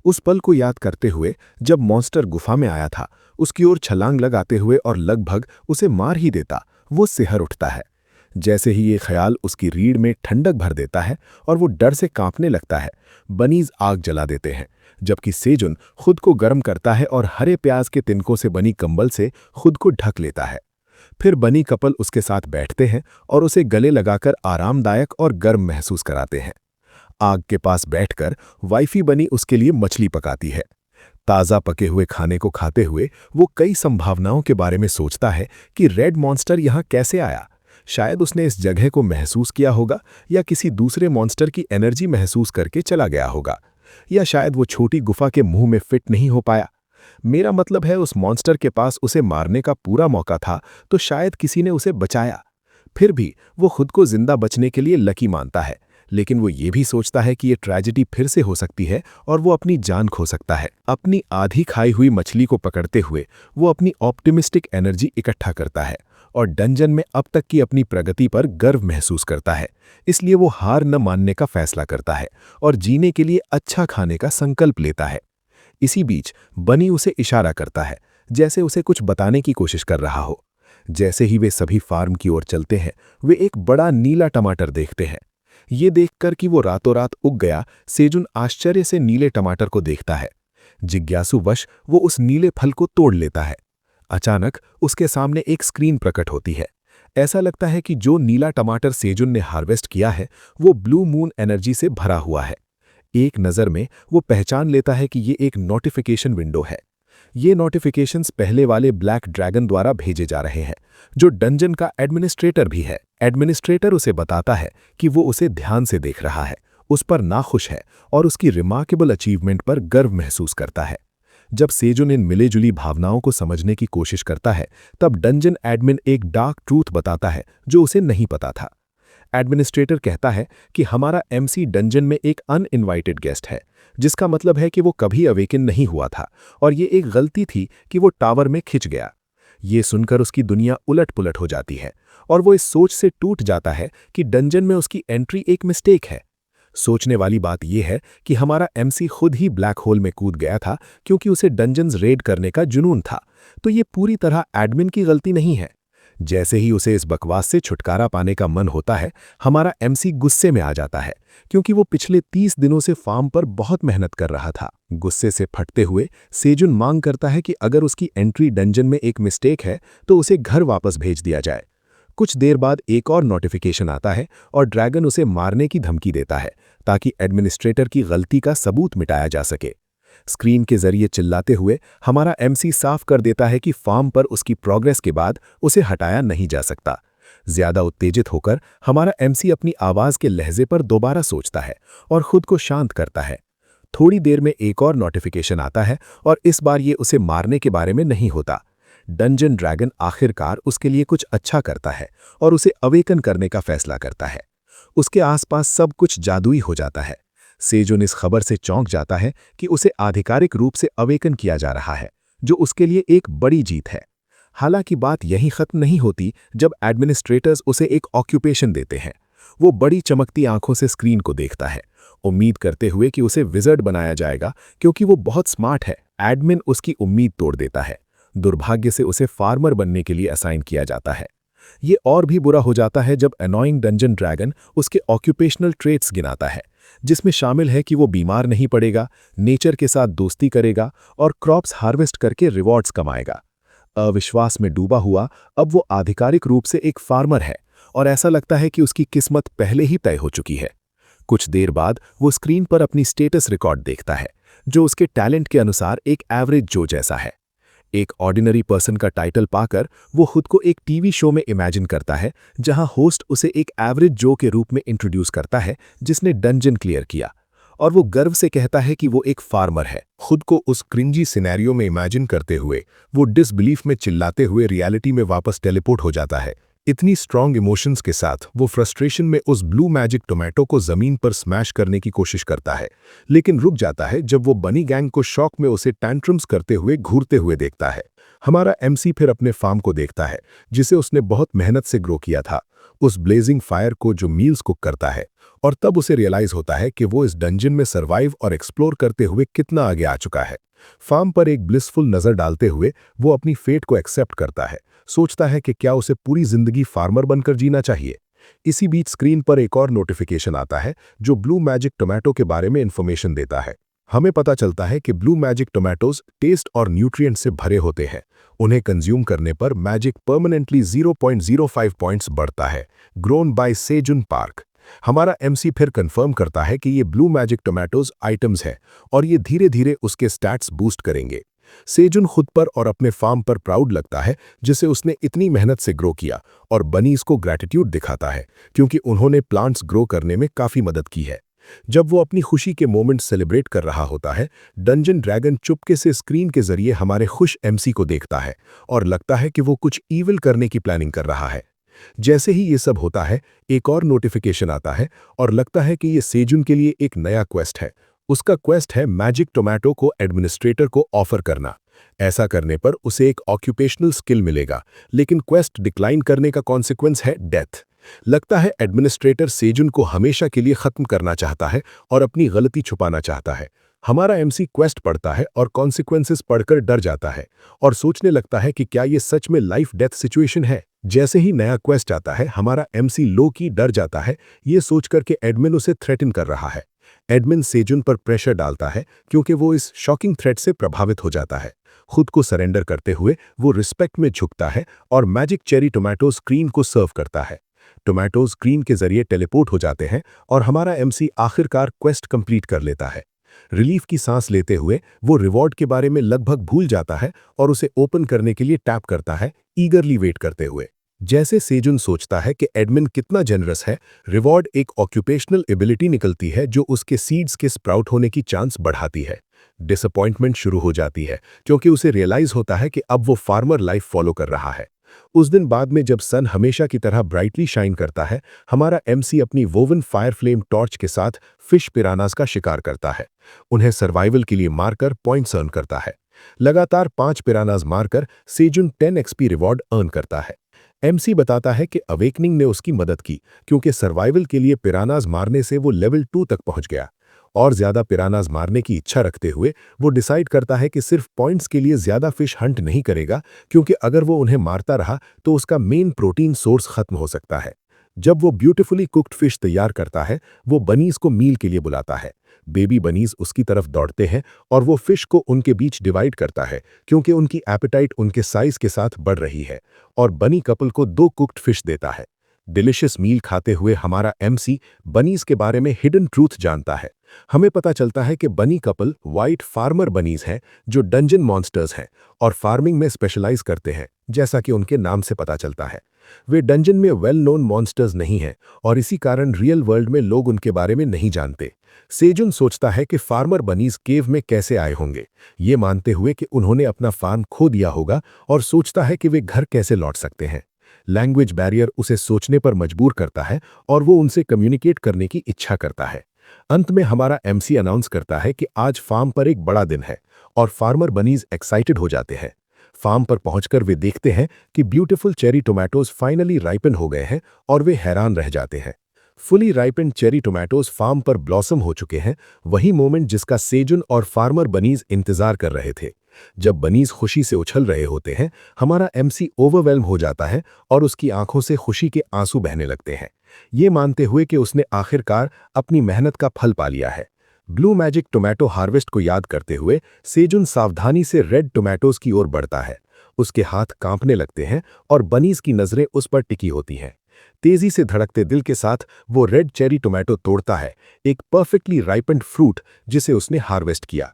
उस पल को याद करते हुए जब मॉन्स्टर गुफा में आया था, उसकी ओर छलांग लगाते हुए और लगभग उसे मार ही देता, वो सिहर उठता है। जैसे ही ये ख्याल उसकी रीढ़ में ठंडक भर देता है और वो डर से कांपने लगता है, बनीज आग जला देते हैं, जबकि सेजुन खुद को गर्म करता है और हरे प्याज के तिनकों से बनी कंबल से खुद को ढक लेता है। फिर बनी कपल उसके साथ बैठते हैं और उसे गले लगाकर आरामदायक और गर्म महसूस कराते हैं। आग के पास बैठकर वाइफी बनी उसके लिए मछली पकाती है। ताज़ा पके हुए खाने को खाते हुए वो कई संभावनाओं के बारे में सोचता है कि रेड मॉन्स्टर यहाँ कैसे आया। शायद उसने इस जगह को महसूस किया होगा या किसी दूसरे मॉन्स्टर की एनर्जी महसूस करके चला गया होगा, या शायद वो छोटी गुफा के मुंह में फिट नहीं हो पाया। मेरा मतलब है, उस मॉन्स्टर के पास उसे मारने का पूरा मौका था, तो शायद किसी ने उसे बचाया। फिर भी वो खुद को जिंदा बचने के लिए लकी मानता है, लेकिन वो ये भी सोचता है कि ये ट्रेजेडी फिर से हो सकती है और वो अपनी जान खो सकता है। अपनी आधी खाई हुई मछली को पकड़ते हुए वो अपनी ऑप्टिमिस्टिक एनर्जी इकट्ठा करता है और डंजन में अब तक की अपनी प्रगति पर गर्व महसूस करता है। इसलिए वो हार न मानने का फैसला करता है और जीने के लिए अच्छा खाने का संकल्प लेता है। इसी बीच बनी उसे इशारा करता है, जैसे उसे कुछ बताने की कोशिश कर रहा हो। जैसे ही वे सभी फार्म की ओर चलते हैं, वे एक बड़ा नीला टमाटर देखते हैं। ये देखकर कि वो रातों रात उग गया, सेजुन आश्चर्य से नीले टमाटर को देखता है। जिज्ञासुवश वो उस नीले फल को तोड़ लेता है। अचानक उसके सामने एक स्क्रीन प्रकट होती है। ऐसा लगता है कि जो नीला टमाटर सेजुन ने हार्वेस्ट किया है, वो ब्लू मून एनर्जी से भरा हुआ है। एक नज़र में वो पहचान लेता है कि ये एक नोटिफिकेशन विंडो है। ये नोटिफिकेशंस पहले वाले ब्लैक ड्रैगन द्वारा भेजे जा रहे हैं, जो डंजन का एडमिनिस्ट्रेटर भी है। एडमिनिस्ट्रेटर उसे बताता है कि वो उसे ध्यान से देख रहा है, उस पर नाखुश है और उसकी रिमार्केबल अचीवमेंट पर गर्व महसूस करता है। जब सेजुन इन मिलेजुली भावनाओं को समझने की कोशिश करता है, तब डंजन एडमिन एक डार्क ट्रूथ बताता है जो उसे नहीं पता था। एडमिनिस्ट्रेटर कहता है कि हमारा एमसी डंजन में एक अनइनवाइटेड गेस्ट है, जिसका मतलब है कि वो कभी अवेकन नहीं हुआ था और ये एक गलती थी कि वो टावर में खिंच गया। ये सुनकर उसकी दुनिया उलट-पुलट हो जाती है और वो इस सोच से टूट जाता है कि डंजन में उसकी एंट्री एक मिस्टेक है। सोचने वाली बात यह है कि हमारा एमसी खुद ही ब्लैक होल में कूद गया था क्योंकि उसे डंजन्स रेड करने का जुनून था, तो ये पूरी तरह एडमिन की गलती नहीं है। जैसे ही उसे इस बकवास से छुटकारा पाने का मन होता है, हमारा एमसी गुस्से में आ जाता है क्योंकि वो पिछले 30 दिनों से फार्म पर बहुत मेहनत कर रहा था। गुस्से से फटते हुए सेजुन मांग करता है कि अगर उसकी एंट्री डंजन में एक मिस्टेक है तो उसे घर वापस भेज दिया जाए। कुछ देर बाद एक और नोटिफिकेशन आता है और ड्रैगन उसे मारने की धमकी देता है ताकि एडमिनिस्ट्रेटर की गलती का सबूत मिटाया जा सके। स्क्रीन के जरिए चिल्लाते हुए हमारा एमसी साफ कर देता है कि फार्म पर उसकी प्रोग्रेस के बाद उसे हटाया नहीं जा सकता। ज्यादा उत्तेजित होकर हमारा एमसी अपनी आवाज के लहजे पर दोबारा सोचता है और खुद को शांत करता है। थोड़ी देर में एक और नोटिफिकेशन आता है और इस बार ये उसे मारने के बारे में नहीं होता। डंजन ड्रैगन आखिरकार उसके लिए कुछ अच्छा करता है और उसे अवेकन करने का फैसला करता है। उसके आसपास सब कुछ जादुई हो जाता है। सेजुन इस खबर से चौंक जाता है कि उसे आधिकारिक रूप से अवेकन किया जा रहा है, जो उसके लिए एक बड़ी जीत है। हालांकि बात यहीं खत्म नहीं होती जब एडमिनिस्ट्रेटर्स उसे एक ऑक्यूपेशन देते हैं। वो बड़ी चमकती आंखों से स्क्रीन को देखता है, उम्मीद करते हुए कि उसे विज़र्ड बनाया जाएगा क्योंकि वो बहुत स्मार्ट है। एडमिन उसकी उम्मीद तोड़ देता है। दुर्भाग्य से उसे फार्मर बनने के लिए असाइन किया जाता है। ये और भी बुरा हो जाता है जब अनोइंग डंजन ड्रैगन उसके ऑक्यूपेशनल ट्रेट्स गिनाता है, जिसमें शामिल है कि वो बीमार नहीं पड़ेगा, नेचर के साथ दोस्ती करेगा और क्रॉप्स हार्वेस्ट करके रिवॉर्ड्स कमाएगा। अविश्वास में डूबा हुआ अब वो आधिकारिक रूप से एक फार्मर है और ऐसा लगता है कि उसकी किस्मत पहले ही तय हो चुकी है। कुछ देर बाद वो स्क्रीन पर अपनी स्टेटस रिकॉर्ड देखता है, जो उसके टैलेंट के अनुसार एक एवरेज जो जैसा है। एक ऑर्डिनरी पर्सन का टाइटल पाकर वो खुद को एक टीवी शो में इमेजिन करता है, जहां होस्ट उसे एक एवरेज जो के रूप में इंट्रोड्यूस करता है जिसने डंजन क्लियर किया, और वो गर्व से कहता है कि वो एक फार्मर है। खुद को उस क्रिंजी सिनेरियो में इमेजिन करते हुए वो डिसबिलीफ में चिल्लाते हुए रियलिटी में वापस टेलीपोर्ट हो जाता है। इतनी स्ट्रॉन्ग इमोशंस के साथ वो फ्रस्ट्रेशन में उस ब्लू मैजिक टोमेटो को जमीन पर स्मैश करने की कोशिश करता है, लेकिन रुक जाता है जब वो बनी गैंग को शॉक में उसे टैंट्रम्स करते हुए घूरते हुए देखता है। हमारा एमसी फिर अपने फार्म को देखता है, जिसे उसने बहुत मेहनत से ग्रो किया था। उस ब्लेजिंग फायर को जो मील्स कुक करता है, और तब उसे रियलाइज होता है कि वो इस डंजन में सर्वाइव और एक्सप्लोर करते हुए कितना आगे आ चुका है। फार्म पर एक ब्लिसफुल नज़र डालते हुए वो अपनी फेट को एक्सेप्ट करता है, सोचता है कि क्या उसे पूरी जिंदगी फार्मर बनकर जीना चाहिए। इसी बीच स्क्रीन पर एक और नोटिफिकेशन आता है जो ब्लू मैजिक टोमेटो के बारे में इंफॉर्मेशन देता है। हमें पता चलता है कि ब्लू मैजिक टोमेटोज टेस्ट और न्यूट्रिएंट से भरे होते हैं। उन्हें कंज्यूम करने पर मैजिक परमानेंटली 0.05 पॉइंट्स बढ़ता है। Grown by Sejun Park. हमारा एमसी फिर कंफर्म करता है कि ये ब्लू मैजिक टोमेटोज आइटम्स हैं और ये धीरे धीरे उसके स्टैट्स बूस्ट करेंगे। सेजुन खुद पर और अपने फार्म पर प्राउड लगता है जिसे उसने इतनी मेहनत से ग्रो किया, और बनीज को ग्रैटिट्यूड दिखाता है क्योंकि उन्होंने प्लांट्स ग्रो करने में काफ़ी मदद की है। जब वो अपनी खुशी के मोमेंट सेलिब्रेट कर रहा होता है, डंजन ड्रैगन चुपके से स्क्रीन के जरिए हमारे खुश एमसी को देखता है और लगता है कि वो कुछ ईविल करने की प्लानिंग कर रहा है। जैसे ही ये सब होता है, एक और नोटिफिकेशन आता है और लगता है कि ये सेजुन के लिए एक नया क्वेस्ट है। उसका क्वेस्ट है मैजिक टोमेटो को एडमिनिस्ट्रेटर को ऑफर करना। ऐसा करने पर उसे एक ऑक्यूपेशनल स्किल मिलेगा, लेकिन क्वेस्ट डिक्लाइन करने का कॉन्सिक्वेंस है डेथ। लगता है एडमिनिस्ट्रेटर सेजुन को हमेशा के लिए खत्म करना चाहता है और अपनी गलती छुपाना चाहता है। हमारा एमसी क्वेस्ट पढ़ता है और कॉन्सिक्वेंसेस पढ़कर डर जाता है और सोचने लगता है कि क्या ये सच में लाइफ डेथ सिचुएशन है। जैसे ही नया क्वेस्ट आता है, हमारा एमसी लो की डर जाता है, ये सोचकर कि एडमिन उसे थ्रेटन कर रहा है। एडमिन सेजुन पर प्रेशर डालता है क्योंकि वो इस शॉकिंग थ्रेट से प्रभावित हो जाता है। खुद को सरेंडर करते हुए वो रिस्पेक्ट में झुकता है और मैजिक चेरी टोमेटो स्क्रीन को सर्व करता है। टोमेटो स्क्रीन के जरिए टेलीपोर्ट हो जाते हैं और हमारा एमसी आखिरकार क्वेस्ट कंप्लीट कर लेता है। रिलीफ की सांस लेते हुए वो रिवॉर्ड के बारे में लगभग भूल जाता है और उसे ओपन करने के लिए टैप करता है, ईगरली वेट करते हुए। जैसे सेजुन सोचता है कि एडमिन कितना जेनरस है, रिवॉर्ड एक ऑक्यूपेशनल एबिलिटी निकलती है जो उसके सीड्स के स्प्राउट होने की चांस बढ़ाती है। डिसअपॉइंटमेंट शुरू हो जाती है क्योंकि उसे रियलाइज होता है कि अब वो फार्मर लाइफ फॉलो कर रहा है। उस दिन बाद में जब सन हमेशा की तरह ब्राइटली शाइन करता है, हमारा एमसी अपनी वोवन फायर फ्लेम टॉर्च के साथ फिश पिरानास का शिकार करता है। उन्हें सर्वाइवल के लिए मारकर पॉइंट्स अर्न करता है। लगातार 5 पिरानास मारकर सेजुन 10 एक्सपी रिवॉर्ड अर्न करता है। एमसी बताता है कि अवेकनिंग ने उसकी मदद की क्योंकि सर्वाइवल के लिए पिरानास मारने से वो लेवल 2 तक पहुंच गया। और ज्यादा पिरानास मारने की इच्छा रखते हुए वो डिसाइड करता है कि सिर्फ पॉइंट्स के लिए ज्यादा फिश हंट नहीं करेगा, क्योंकि अगर वो उन्हें मारता रहा तो उसका मेन प्रोटीन सोर्स खत्म हो सकता है। जब वो ब्यूटीफुली कुक्ड फिश तैयार करता है, वो बनीज को मील के लिए बुलाता है। बेबी बनीज उसकी तरफ दौड़ते हैं और वो फिश को उनके बीच डिवाइड करता है क्योंकि उनकी एपेटाइट उनके साइज के साथ बढ़ रही है, और बनी कपल को 2 कुक्ड फिश देता है। डिलिशियस मील खाते हुए हमारा एमसी बनीज के बारे में हिडन ट्रूथ जानता है। हमें पता चलता है कि बनी कपल वाइट फार्मर बनीज हैं जो डंजन मॉन्स्टर्स हैं और फार्मिंग में स्पेशलाइज करते हैं, जैसा कि उनके नाम से पता चलता है। वे डंजन में वेल नोन मॉन्स्टर्स नहीं हैं और इसी कारण रियल वर्ल्ड में लोग उनके बारे में नहीं जानते। सेजुन सोचता है कि फार्मर बनीज केव में कैसे आए होंगे, ये मानते हुए कि उन्होंने अपना फार्म खो दिया होगा, और सोचता है कि वे घर कैसे लौट सकते हैं। लैंग्वेज बैरियर उसे सोचने पर मजबूर करता है और वो उनसे कम्युनिकेट करने की इच्छा करता है। अंत में हमारा एमसी अनाउंस करता है कि आज फार्म पर एक बड़ा दिन है और फार्मर बनीज एक्साइटेड हो जाते हैं। फार्म पर पहुंचकर वे देखते हैं कि beautiful cherry tomatoes finally ripen हो गए हैं और वे हैरान रह जाते हैं। Fully ripened cherry tomatoes farm पर ब्लॉसम हो चुके हैं, वही मोमेंट जिसका सेजुन और फार्मर बनीज इंतजार कर रहे थे। जब बनीज खुशी से उछल रहे होते हैं, हमारा एमसी ओवरवेल्म हो जाता है और उसकी आंखों से खुशी के आंसू बहने लगते हैं, ये मानते हुए कि उसने आखिरकार अपनी मेहनत का फल पा लिया है। ब्लू मैजिक टोमेटो हार्वेस्ट को याद करते हुए सेजुन सावधानी से रेड टोमेटोज की ओर बढ़ता है। उसके हाथ कांपने लगते हैं और बनीज की नजरें उस पर टिकी होती हैं। तेजी से धड़कते दिल के साथ वो रेड चेरी टोमेटो तोड़ता है, एक परफेक्टली राइपेंड फ्रूट जिसे उसने हार्वेस्ट किया।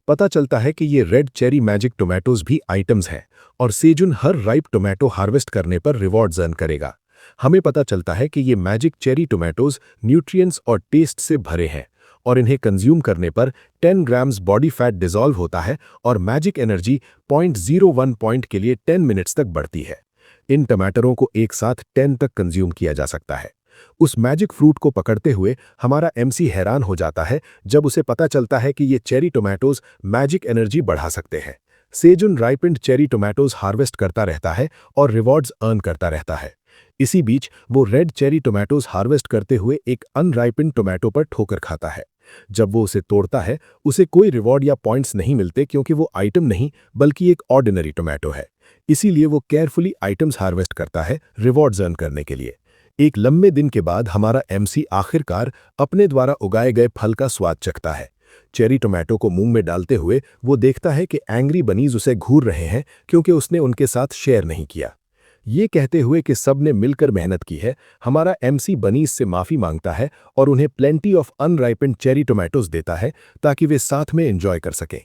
पता चलता है कि ये रेड चेरी मैजिक टोमेटोज भी आइटम्स हैं और सेजुन हर राइप टोमेटो हार्वेस्ट करने पर रिवॉर्ड्स अर्न करेगा। हमें पता चलता है कि ये मैजिक चेरी टोमेटोज न्यूट्रिएंट्स और टेस्ट से भरे हैं और इन्हें कंज्यूम करने पर 10 ग्राम्स बॉडी फैट डिसॉल्व होता है और मैजिक एनर्जी 0.01 पॉइंट के लिए 10 मिनट्स तक बढ़ती है। इन टमाटरों को एक साथ 10 तक कंज्यूम किया जा सकता है। उस मैजिक फ्रूट को पकड़ते हुए हमारा एमसी हैरान हो जाता है जब उसे पता चलता है कि ये चेरी टोमेटोज मैजिक एनर्जी बढ़ा सकते हैं। सेजुन राइपेंड चेरी टोमेटोज हार्वेस्ट करता रहता है और रिवॉर्ड्स अर्न करता रहता है। इसी बीच वो रेड चेरी टोमेटोज हार्वेस्ट करते हुए एक अनराइपेंड टोमेटो पर ठोकर खाता है। जब वो उसे तोड़ता है, उसे कोई रिवॉर्ड या पॉइंट्स नहीं मिलते क्योंकि वो आइटम नहीं बल्कि एक ऑर्डिनरी टोमेटो है। इसीलिए वो केयरफुली आइटम्स हार्वेस्ट करता है रिवॉर्ड्स अर्न करने के लिए। एक लंबे दिन के बाद हमारा एमसी आखिरकार अपने द्वारा उगाए गए फल का स्वाद चखता है। चेरी टोमेटो को मुंह में डालते हुए वो देखता है कि एंग्री बनीज उसे घूर रहे हैं क्योंकि उसने उनके साथ शेयर नहीं किया। ये कहते हुए कि सब ने मिलकर मेहनत की है, हमारा एमसी बनीज से माफी मांगता है और उन्हें प्लेंटी ऑफ अनराइपेंड चेरी टोमेटोज देता है ताकि वे साथ में एंजॉय कर सकें।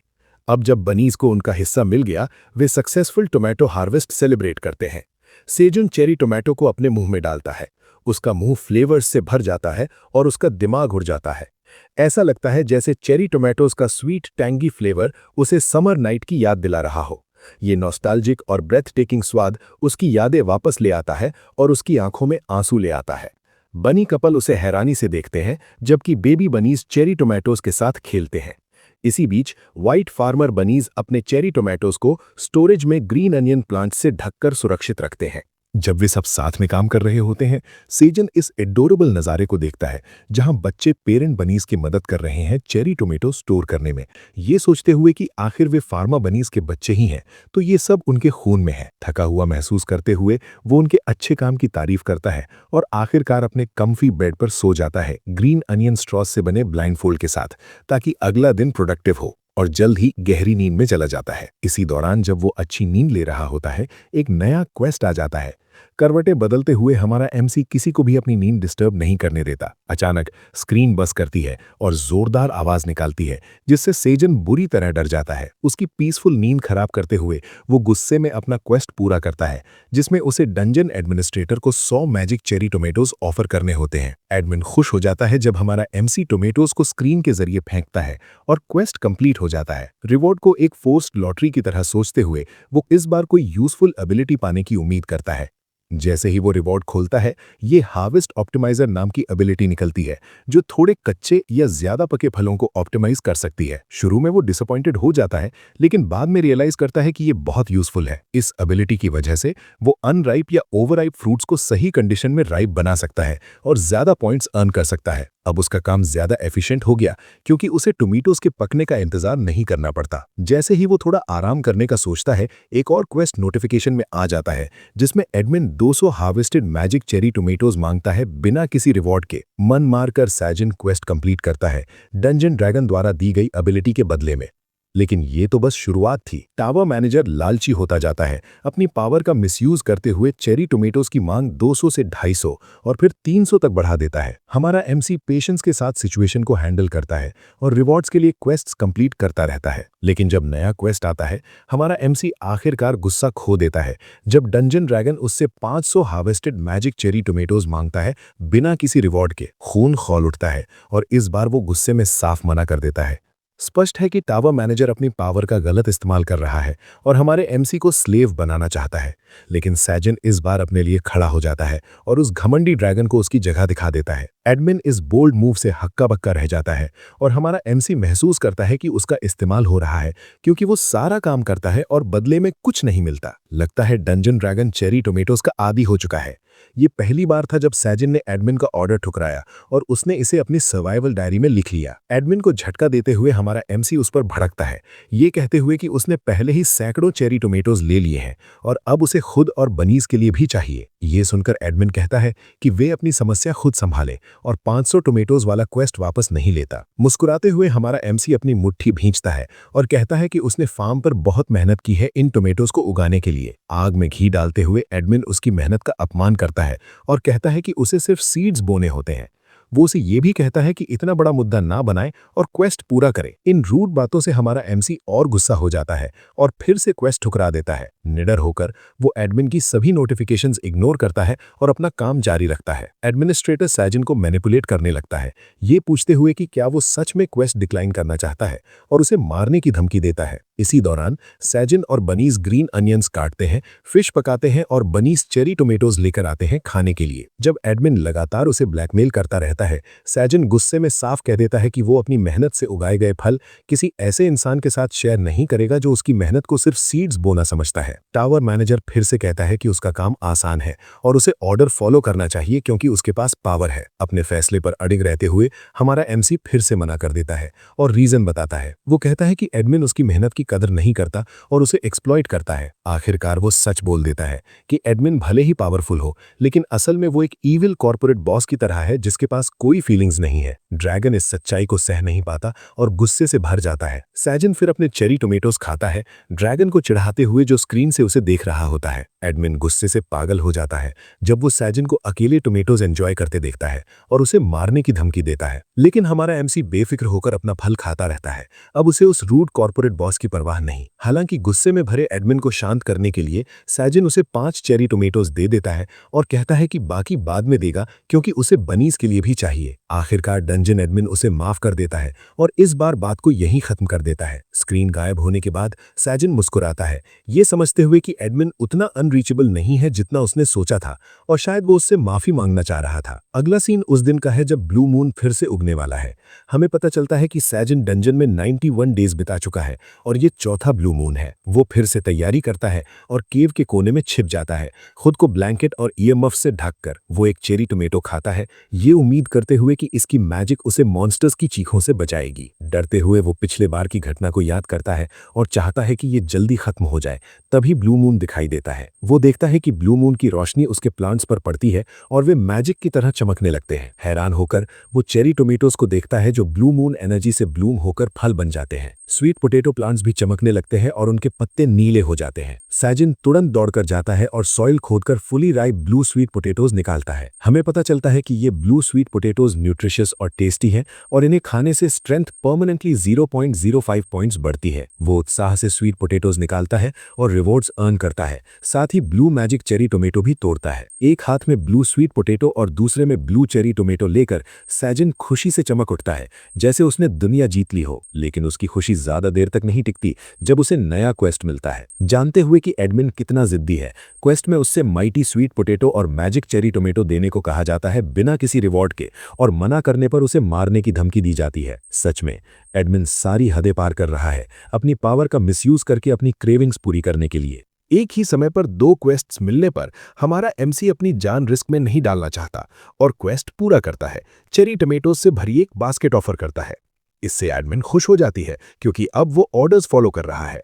अब जब बनीज को उनका हिस्सा मिल गया, वे सक्सेसफुल टोमेटो हार्वेस्ट सेलिब्रेट करते हैं। सेजुन चेरी टोमेटो को अपने मुंह में डालता है। उसका मुंह फ्लेवर्स से भर जाता है और उसका दिमाग उड़ जाता है। ऐसा लगता है जैसे चेरी टोमेटोज का स्वीट टैंगी फ्लेवर उसे समर नाइट की याद दिला रहा हो। ये नॉस्टैल्जिक और ब्रेथ टेकिंग स्वाद उसकी यादें वापस ले आता है और उसकी आंखों में आंसू ले आता है। बनी कपल उसे हैरानी से देखते हैं जबकि बेबी बनीज चेरी टोमेटोज के साथ खेलते हैं। इसी बीच व्हाइट फार्मर बनीज अपने चेरी टोमेटोज को स्टोरेज में ग्रीन अनियन प्लांट से ढककर सुरक्षित रखते हैं। जब वे सब साथ में काम कर रहे होते हैं, सेजन इस एडोरेबल नज़ारे को देखता है जहां बच्चे पेरेंट बनीज की मदद कर रहे हैं चेरी टोमेटो स्टोर करने में, ये सोचते हुए कि आखिर वे फार्मा बनीज के बच्चे ही हैं तो ये सब उनके खून में है। थका हुआ महसूस करते हुए वो उनके अच्छे काम की तारीफ करता है और आखिरकार अपने कम्फी बेड पर सो जाता है ग्रीन अनियन स्ट्रॉस से बने ब्लाइंडफोल्ड के साथ, ताकि अगला दिन प्रोडक्टिव हो, और जल्द ही गहरी नींद में चला जाता है। इसी दौरान जब वो अच्छी नींद ले रहा होता है, एक नया क्वेस्ट आ जाता है। करवटें बदलते हुए हमारा एमसी किसी को भी अपनी नींद डिस्टर्ब नहीं करने देता। अचानक स्क्रीन बस करती है और जोरदार आवाज निकालती है जिससे सेजन बुरी तरह डर जाता है। उसकी पीसफुल नींद खराब करते हुए वो गुस्से में अपना क्वेस्ट पूरा करता है जिसमें उसे डंजन एडमिनिस्ट्रेटर को 100 मैजिक चेरी टोमेटोज ऑफर करने होते हैं। एडमिन खुश हो जाता है जब हमारा एमसी टोमेटोज को स्क्रीन के जरिए फेंकता है और क्वेस्ट कंप्लीट हो जाता है। रिवॉर्ड को एक फोर्स्ड लॉटरी की तरह सोचते हुए वो इस बार कोई यूजफुल एबिलिटी पाने की उम्मीद करता है। जैसे ही वो रिवॉर्ड खोलता है, ये हार्वेस्ट ऑप्टिमाइजर नाम की एबिलिटी निकलती है जो थोड़े कच्चे या ज्यादा पके फलों को ऑप्टिमाइज कर सकती है। शुरू में वो डिसअपॉइंटेड हो जाता है लेकिन बाद में रियलाइज करता है कि ये बहुत यूजफुल है। इस एबिलिटी की वजह से वो अनराइप या ओवरराइप फ्रूट्स को सही कंडीशन में राइप बना सकता है और ज्यादा पॉइंट्स अर्न कर सकता है। अब उसका काम ज्यादा एफिशिएंट हो गया क्योंकि उसे टोमेटोज के पकने का इंतजार नहीं करना पड़ता। जैसे ही वो थोड़ा आराम करने का सोचता है, एक और क्वेस्ट नोटिफिकेशन में आ जाता है जिसमें admin 200 harvested magic cherry tomatoes मांगता है बिना किसी रिवॉर्ड के। मन मारकर सैजन क्वेस्ट कंप्लीट करता है डंजन ड्रैगन द्वारा दी गई एबिलिटी के बदले में। लेकिन ये तो बस शुरुआत थी। टावर मैनेजर लालची होता जाता है, अपनी पावर का मिसयूज करते हुए चेरी टोमेटोज की मांग 200 से 250 और फिर 300 तक बढ़ा देता है। हमारा एमसी पेशेंस के साथ सिचुएशन को हैंडल करता है और रिवॉर्ड्स के लिए क्वेस्ट्स कंप्लीट करता रहता है। लेकिन जब नया क्वेस्ट आता है, हमारा एमसी आखिरकार गुस्सा खो देता है जब डंजन ड्रैगन उससे 500 हार्वेस्टेड मैजिक चेरी टोमेटोज मांगता है बिना किसी रिवॉर्ड के। खून खौल उठता है और इस बार वो गुस्से में साफ मना कर देता है। स्पष्ट है कि टावर मैनेजर अपनी पावर का गलत इस्तेमाल कर रहा है और हमारे एमसी को स्लेव बनाना चाहता है। लेकिन सैजन इस बार अपने लिए खड़ा हो जाता है और उस घमंडी ड्रैगन को उसकी जगह दिखा देता है। एडमिन इस बोल्ड मूव से हक्का बक्का रह जाता है और हमारा एमसी महसूस करता है कि उसका इस्तेमाल हो रहा है क्योंकि वो सारा काम करता है और बदले में कुछ नहीं मिलता। लगता है डंजन ड्रैगन चेरी टोमेटोज का आदी हो चुका है। ये पहली बार था जब सैजन ने एडमिन का ऑर्डर ठुकराया और उसने इसे अपनी सर्वाइवल डायरी में लिख लिया। एडमिन को झटका देते हुए हमारा एमसी उस पर भड़कता है, ये कहते हुए कि उसने पहले ही सैकड़ों चेरी टोमेटोज ले लिए हैं और अब उसे खुद और बनीज के लिए भी चाहिए। ये सुनकर एडमिन कहता है कि वे अपनी समस्या खुद संभालें और 500 टोमेटोज वाला क्वेस्ट वापस नहीं लेता। मुस्कुराते हुए हमारा एमसी अपनी मुट्ठी भींचता है और कहता है कि उसने फार्म पर बहुत मेहनत की है इन टोमेटोज को उगाने के लिए। आग में घी डालते हुए एडमिन उसकी मेहनत का अपमान करता है और कहता है कि उसे सिर्फ सीड्स बोने होते हैं। वो उसे ये भी कहता है कि इतना बड़ा मुद्दा ना बनाए और क्वेस्ट पूरा करे। इन रूड बातों से हमारा एमसी और गुस्सा हो जाता है और फिर से क्वेस्ट ठुकरा देता है। निडर होकर वो एडमिन की सभी नोटिफिकेशंस इग्नोर करता है और अपना काम जारी रखता है। एडमिनिस्ट्रेटर सैजन को मैनिपुलेट करने लगता है, ये पूछते हुए कि क्या वो सच में क्वेस्ट डिक्लाइन करना चाहता है और उसे मारने की धमकी देता है। इसी दौरान सैजन और बनीज ग्रीन अनियंस काटते हैं, फिश पकाते हैं और बनीज चेरी टोमेटोज लेकर आते हैं खाने के लिए। जब एडमिन लगातार उसे ब्लैकमेल करता रहता है, सैजन गुस्से में साफ कह देता है कि वो अपनी मेहनत से उगाए गए फल किसी ऐसे इंसान के साथ शेयर नहीं करेगा जो उसकी मेहनत को सिर्फ सीड्स बोना समझता है। है। टावर मैनेजर फिर से कहता है कि उसका काम आसान है और उसे ऑर्डर फॉलो करना चाहिए क्योंकि उसके पास पावर है। अपने फैसले पर अडिग रहते हुए हमारा एमसी फिर से मना कर देता है और रीजन बताता है। वो कहता है कि एडमिन उसकी मेहनत की कदर नहीं करता और उसे एक्सप्लॉइट करता है। आखिरकार वो सच बोल देता है कि एडमिन भले ही पावरफुल हो, लेकिन असल में वो एक ईविल कॉर्पोरेट बॉस की तरह है जिसके पास कोई फीलिंग्स नहीं है। ड्रैगन इस सच्चाई को सह नहीं पाता और गुस्से से भर जाता है। सैजन फिर अपने चेरी टोमेटोज खाता है, ड्रैगन को चिढ़ाते हुए जो स्क्रीन से उसे देख रहा होता है। एडमिन गुस्से से पागल हो जाता है जब वो सैजन को अकेले टोमेटोज एंजॉय करते देखता है और उसे मारने की धमकी देता है। लेकिन हमारा एमसी बेफिक्र होकर अपना फल खाता रहता है। अब उसे उस रूड कॉर्पोरेट बॉस की परवाह नहीं। हालांकि गुस्से में भरे एडमिन को शांत करने के लिए सैजन उसे 5 चेरी टोमेटोज दे देता है और कहता है कि बाकी बाद में देगा क्योंकि उसे बनीज के लिए भी चाहिए। आखिरकार डंजन एडमिन उसे माफ कर देता है और इस बार बात को यहीं खत्म कर देता है। स्क्रीन गायब होने के बाद सैजन मुस्कुराता है, ये समझते हुए कि एडमिन उतना अनरीचेबल नहीं है जितना उसने सोचा था और शायद वो उससे माफी मांगना चाह रहा था। अगला सीन उस दिन का है जब ब्लू मून फिर से उगने वाला है। हमें पता चलता है कि सैजन डंजन में 91 डेज बिता चुका है और ये चौथा ब्लू मून है। वो फिर से तैयारी करता है और केव के कोने में छिप जाता है, खुद को ब्लैंकेट और ईएमएफ से ढककर। वो एक चेरी टोमेटो खाता है, ये उम्मीद करते हुए कि इसकी मैजिक उसे मॉन्स्टर्स की चीखों से बचाएगी। डरते हुए वो पिछले बार की घटना को याद करता है और चाहता है कि ये जल्दी खत्म हो जाए। तभी ब्लू मून दिखाई देता है। वो देखता है कि ब्लू मून की रोशनी उसके प्लांट्स पर पड़ती है और वे मैजिक की तरह चमकने लगते हैं। हैरान होकर वो चेरी टोमेटोज को देखता है जो ब्लू मून एनर्जी से ब्लूम होकर फल बन जाते हैं। स्वीट पोटैटो प्लांट्स भी चमकने लगते हैं और उनके पत्ते नीले हो जाते हैं। सैजन तुरंत दौड़कर जाता है और सॉइल खोदकर fully ripe blue sweet potatoes निकालता है। हमें पता चलता है कि ये ब्लू स्वीट पोटैटोज न्यूट्रिशियस और टेस्टी हैं और इन्हें खाने से स्ट्रेंथ परमानेंटली 0.05 पॉइंट्स बढ़ती है। वो उत्साह से स्वीट पोटैटोज निकालता है और रिवॉर्ड्स अर्न करता है। साथ ही ब्लू मैजिक चेरी टोमेटो भी तोड़ता है। एक हाथ में ब्लू स्वीट पोटैटो और दूसरे में ब्लू चेरी टोमेटो लेकर सैजन खुशी से चमक उठता है जैसे उसने दुनिया जीत ली हो। लेकिन उसकी खुशी ज्यादा देर तक नहीं टिकती जब उसे नया क्वेस्ट मिलता है। जानते हुए कि एडमिन कितना जिद्दी है, क्वेस्ट में उससे माइटी स्वीट पोटैटो और मैजिक चेरी टोमेटो देने को कहा जाता है बिना किसी रिवॉर्ड के, और मना करने पर उसे मारने की धमकी दी जाती है। सच में एडमिन सारी हदें पार कर रहा है अपनी पावर का मिसयूज करके अपनी क्रेविंग्स पूरी करने के लिए। एक ही समय पर 2 क्वेस्ट्स मिलने पर हमारा एमसी अपनी जान रिस्क में नहीं डालना चाहता और क्वेस्ट पूरा करता है। चेरी टमेटोज से भरी एक बास्केट ऑफर करता है। इससे एडमिन खुश हो जाती है क्योंकि अब वो ऑर्डर्स फॉलो कर रहा है।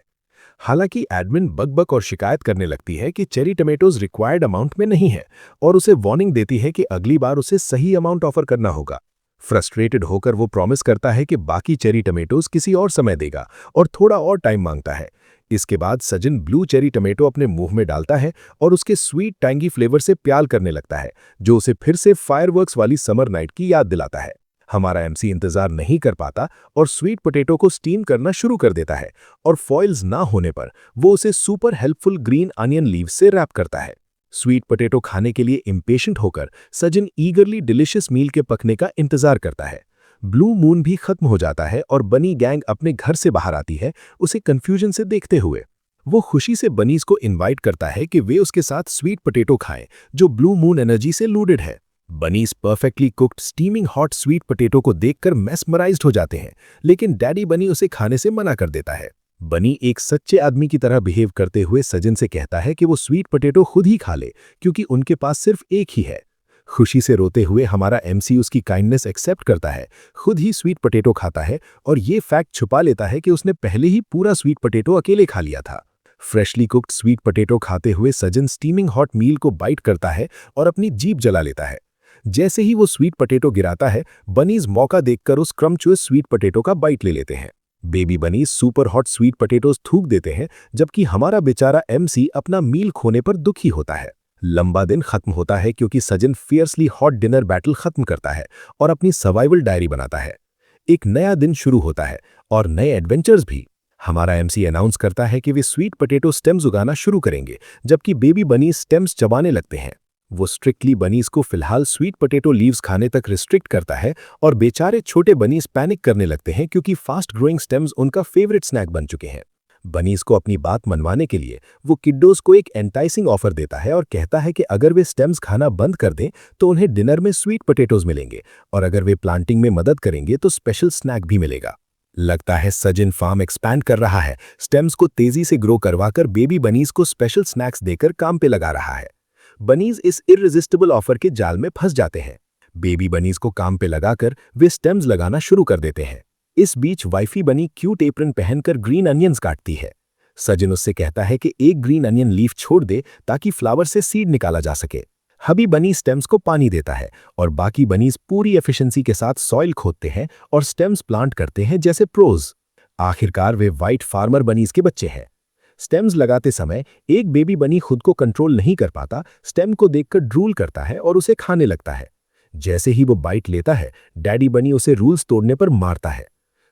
हालांकि एडमिन बक और शिकायत करने लगती है कि चेरी टमेटोज रिक्वायर्ड अमाउंट में नहीं है और उसे वार्निंग देती है कि अगली बार उसे सही अमाउंट ऑफर करना होगा। फ्रस्ट्रेटेड होकर वो प्रॉमिस करता है कि बाकी चेरी टमेटोज किसी और समय देगा और थोड़ा और टाइम मांगता है। इसके बाद सजन ब्लू चेरी टमेटो अपने मुंह में डालता है और उसके स्वीट टैंगी फ्लेवर से प्यार करने लगता है, जो उसे फिर से फायरवर्क्स वाली समर नाइट की याद दिलाता है। हमारा एमसी इंतजार नहीं कर पाता और स्वीट पोटैटो को स्टीम करना शुरू कर देता है और फॉइल्स ना होने पर वो उसे super helpful green onion leaves से रैप करता है। स्वीट पोटैटो खाने के लिए इम्पेशेंट होकर सजन ईगरली डिलिशियस मील के पकने का इंतजार करता है। ब्लू मून भी खत्म हो जाता है और बनी गैंग अपने घर से बाहर आती है, उसे कंफ्यूजन से देखते हुए। वो खुशी से बनीज को इनवाइट करता है कि वे उसके साथ स्वीट पोटैटो खाएं, जो ब्लू मून एनर्जी से लूडेड है। Bunnies perfectly cooked steaming hot sweet potato को देखकर मेस्मराइज्ड हो जाते हैं, लेकिन डैडी बनी उसे खाने से मना कर देता है। बनी एक सच्चे आदमी की तरह बिहेव करते हुए सजन से कहता है कि वो स्वीट पोटैटो खुद ही खा ले क्योंकि उनके पास सिर्फ एक ही है। खुशी से रोते हुए हमारा एमसी उसकी काइंडनेस एक्सेप्ट करता है, खुद ही स्वीट पोटैटो खाता है और ये फैक्ट छुपा लेता है कि उसने पहले ही पूरा स्वीट पोटैटो अकेले खा लिया था। फ्रेशली कुक्ड स्वीट पोटैटो खाते हुए सजन स्टीमिंग हॉट मील को बाइट करता है और अपनी जीभ जला लेता है। जैसे ही वो स्वीट पोटैटो गिराता है, बनीज मौका देखकर उस क्रम्चुअस स्वीट पोटैटो का बाइट ले लेते हैं। Baby bunnies super hot sweet potatoes थूक देते हैं, जबकि हमारा बेचारा एमसी अपना मील खोने पर दुखी होता है। लंबा दिन खत्म होता है क्योंकि सजन फियर्सली हॉट डिनर बैटल खत्म करता है और अपनी सर्वाइवल डायरी बनाता है। एक नया दिन शुरू होता है और नए एडवेंचर्स भी। हमारा एमसी अनाउंस करता है कि वे स्वीट पोटैटो स्टेम्स उगाना शुरू करेंगे, जबकि बेबी बनीज स्टेम्स चबाने लगते हैं। वो स्ट्रिक्टली बनीज को फिलहाल स्वीट पोटैटो लीव्स खाने तक रिस्ट्रिक्ट करता है और बेचारे छोटे बनीज पैनिक करने लगते हैं क्योंकि फास्ट ग्रोइंग स्टेम्स उनका फेवरेट स्नैक बन चुके हैं। बनीज को अपनी बात मनवाने के लिए वो किड्डोज को एक एंटाइसिंग ऑफर देता है और कहता है कि अगर वे स्टेम्स खाना बंद कर दें तो उन्हें डिनर में स्वीट पोटैटोज मिलेंगे और अगर वे प्लांटिंग में मदद करेंगे तो स्पेशल स्नैक भी मिलेगा। लगता है सजिन फार्म एक्सपैंड कर रहा है, स्टेम्स को तेजी से ग्रो करवाकर बेबी बनीज को स्पेशल स्नैक्स देकर काम पे लगा रहा है। बनीज इस इररेजिस्टिबल ऑफर के जाल में फंस जाते हैं। बेबी बनीज को काम पे लगाकर वे स्टेम्स लगाना शुरू कर देते हैं। इस बीच वाइफी बनी क्यूट एप्रन पहनकर ग्रीन अनियंस काटती है। सजिन उससे कहता है कि एक ग्रीन अनियन लीफ छोड़ दे ताकि फ्लावर से सीड निकाला जा सके। हबी बनी स्टेम्स को पानी देता है और बाकी बनीज पूरी एफिशिएंसी के साथ सॉइल खोदते हैं और स्टेम्स प्लांट करते हैं जैसे प्रोज। आखिरकार वे वाइट फार्मर बनीज के बच्चे हैं। स्टेम्स लगाते समय एक बेबी बनी खुद को कंट्रोल नहीं कर पाता, स्टेम को देखकर ड्रूल करता है और उसे खाने लगता है। जैसे ही वो बाइट लेता है, डैडी बनी उसे रूल्स तोड़ने पर मारता है।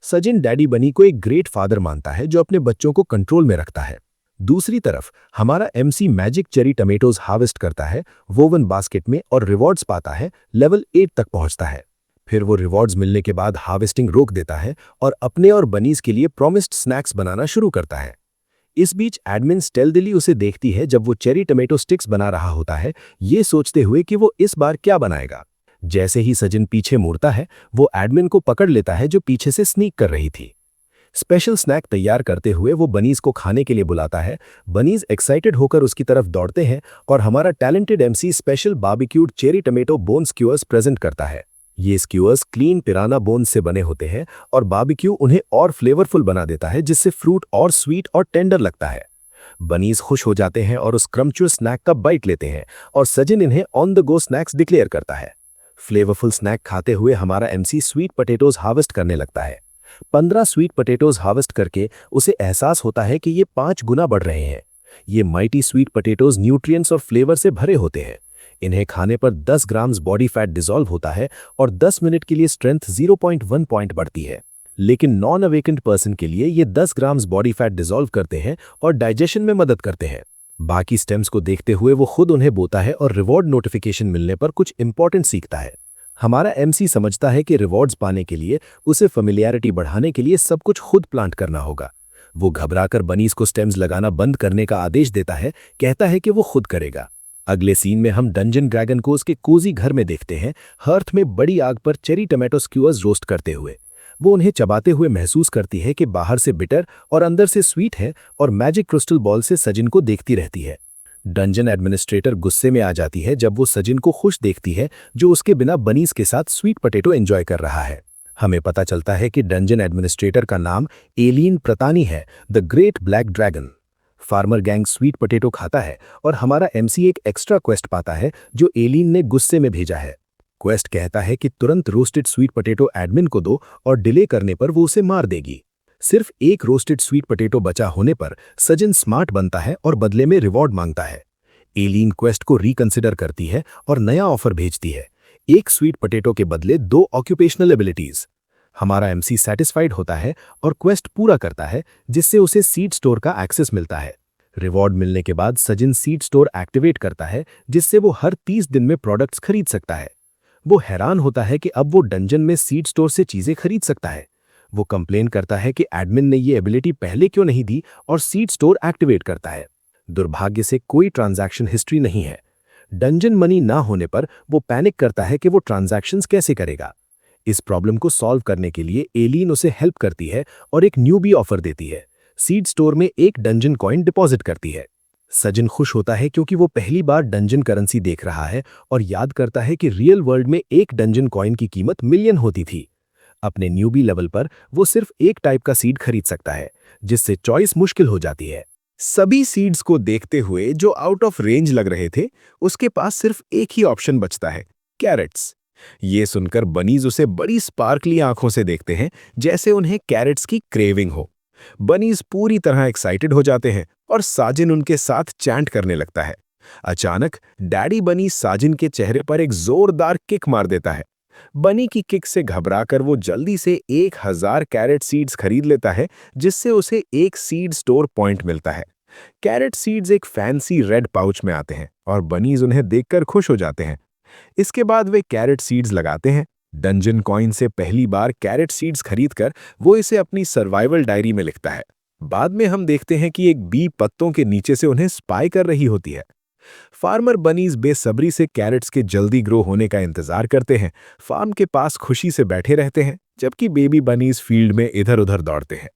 सजिन डैडी बनी को एक ग्रेट फादर मानता है जो अपने बच्चों को कंट्रोल में रखता है। दूसरी तरफ हमारा MC magic cherry tomatoes harvest करता है वोवन बास्केट में और रिवॉर्ड्स पाता है, लेवल 8 तक पहुंचता है। फिर वो रिवॉर्ड्स मिलने के बाद हार्वेस्टिंग रोक देता है और अपने और बनीज के लिए प्रॉमिस्ड स्नैक्स बनाना शुरू करता है। इस बीच एडमिन स्टेल्थली उसे देखती है जब वो चेरी टमेटो स्टिक्स बना रहा होता है, ये सोचते हुए कि वो इस बार क्या बनाएगा। जैसे ही सजिन पीछे मुड़ता है, वो एडमिन को पकड़ लेता है जो पीछे से स्नीक कर रही थी। स्पेशल स्नैक तैयार करते हुए वो बनीज को खाने के लिए बुलाता है। बनीज एक्साइटेड होकर उसकी तरफ दौड़ते हैं और हमारा talented MC special barbecued cherry tomato bone skewers present करता है। ये स्क्यूअर्स क्लीन पिराना बोन्स से बने होते हैं और बारबेक्यू उन्हें और फ्लेवरफुल बना देता है, जिससे फ्रूट और स्वीट और टेंडर लगता है। बनीज खुश हो जाते हैं और उस क्रम्चुअस स्नैक का बाइट लेते हैं और सजिन इन्हें on the go snacks declare करता है। फ्लेवरफुल स्नैक खाते हुए हमारा एमसी स्वीट पोटैटोज हार्वेस्ट करने लगता है। 15 स्वीट पोटैटोज हार्वेस्ट करके उसे एहसास होता है कि ये 5 गुना बढ़ रहे हैं। ये माइटी स्वीट पोटैटोज न्यूट्रिएंट्स और फ्लेवर से भरे होते हैं। इन्हें खाने पर 10 ग्राम्स बॉडी फैट डिसॉल्व होता है और 10 मिनट के लिए स्ट्रेंथ 0.1 पॉइंट बढ़ती है। लेकिन नॉन अवेकेंड पर्सन के लिए ये 10 ग्राम्स बॉडी फैट डिसॉल्व करते हैं और डाइजेशन में मदद करते हैं। बाकी स्टेम्स को देखते हुए वो खुद उन्हें बोता है और रिवॉर्ड नोटिफिकेशन मिलने पर कुछ इंपॉर्टेंट सीखता है। हमारा एमसी समझता है कि रिवॉर्ड्स पाने के लिए उसे फेमिलियरिटी बढ़ाने के लिए सब कुछ खुद प्लांट करना होगा। वो घबराकर बनीज को स्टेम्स लगाना बंद करने का आदेश देता है, कहता है कि वो खुद करेगा। अगले सीन में हम डंजन ड्रैगन को उसके कोजी घर में देखते हैं, हर्थ में बड़ी आग पर चेरी टमाटो स्क्यूअर्स रोस्ट करते हुए। वो उन्हें चबाते हुए महसूस करती है कि बाहर से बिटर और अंदर से स्वीट है और मैजिक क्रिस्टल बॉल से सजिन को देखती रहती है। डंजन एडमिनिस्ट्रेटर गुस्से में आ जाती है जब वो सजिन को खुश देखती है, जो उसके बिना बनीज के साथ स्वीट पोटैटो एंजॉय कर रहा है। हमें पता चलता है कि डंजन एडमिनिस्ट्रेटर का नाम एलिन प्रतानी है, the great black dragon. Farmer gang sweet potato खाता है और हमारा एमसी एक एक्स्ट्रा क्वेस्ट पाता है जो एलिन ने गुस्से में भेजा है। क्वेस्ट कहता है कि तुरंत रोस्टेड स्वीट पोटैटो एडमिन को दो और डिले करने पर वो उसे मार देगी। सिर्फ एक रोस्टेड स्वीट पोटैटो बचा होने पर सजिन स्मार्ट बनता है और बदले में रिवॉर्ड मांगता है। एलिन क्वेस्ट को रिकंसिडर करती है और नया ऑफर भेजती है, एक स्वीट पोटैटो के बदले 2 ऑक्यूपेशनल एबिलिटीज। हमारा एमसी सेटिस्फाइड होता है और क्वेस्ट पूरा करता है, जिससे उसे सीड स्टोर का एक्सेस मिलता है। रिवॉर्ड मिलने के बाद सजिन सीड स्टोर एक्टिवेट करता है, जिससे वो हर 30 दिन में प्रोडक्ट्स खरीद सकता है। वो हैरान होता है कि अब वो डंजन में सीड स्टोर से चीजें खरीद सकता है। वो कंप्लेन करता है कि एडमिन ने ये एबिलिटी पहले क्यों नहीं दी और सीड स्टोर एक्टिवेट करता है। दुर्भाग्य से कोई ट्रांजैक्शन हिस्ट्री नहीं है। डंजन मनी ना होने पर वो पैनिक करता है कि वो ट्रांजैक्शंस कैसे करेगा। इस प्रॉब्लम को सॉल्व करने के लिए एलिन उसे हेल्प करती है और एक न्यूबी ऑफर देती है। सीड स्टोर में एक डंजन कॉइन डिपॉजिट करती है। सजिन खुश होता है क्योंकि वो पहली बार डंजन करेंसी देख रहा है और याद करता है कि रियल वर्ल्ड में एक डंजन कॉइन की कीमत मिलियन होती थी। अपने न्यूबी लेवल पर वो सिर्फ एक टाइप का सीड खरीद सकता है, जिससे चॉइस मुश्किल हो जाती है। सभी सीड्स को देखते हुए जो आउट ऑफ रेंज लग रहे थे, उसके पास सिर्फ एक ही ऑप्शन बचता है, कैरेट्स। ये सुनकर बनीज उसे बड़ी स्पार्कली आंखों से देखते हैं, जैसे उन्हें कैरेट्स की क्रेविंग हो। बनीज पूरी तरह एक्साइटेड हो जाते हैं और साजिन उनके साथ चैंट करने लगता है। अचानक डैडी बनी साजिन के चेहरे पर एक जोरदार किक मार देता है। बनी की किक से घबराकर वो जल्दी से 1000 कैरेट सीड्स खरीद लेता है, जिससे उसे एक सीड स्टोर पॉइंट मिलता है। कैरेट सीड्स एक फैंसी रेड पाउच में आते हैं और बनीज उन्हें देखकर खुश हो जाते हैं। इसके बाद वे कैरेट सीड्स लगाते हैं। डंजन कॉइन से पहली बार कैरेट सीड्स खरीदकर वो इसे अपनी सर्वाइवल डायरी में लिखता है। बाद में हम देखते हैं कि एक बी पत्तों के नीचे से उन्हें स्पाई कर रही होती है। फार्मर बनीज बेसब्री से कैरेट्स के जल्दी ग्रो होने का इंतजार करते हैं, फार्म के पास खुशी से बैठे रहते हैं, जबकि बेबी बनीज फील्ड में इधर उधर दौड़ते हैं।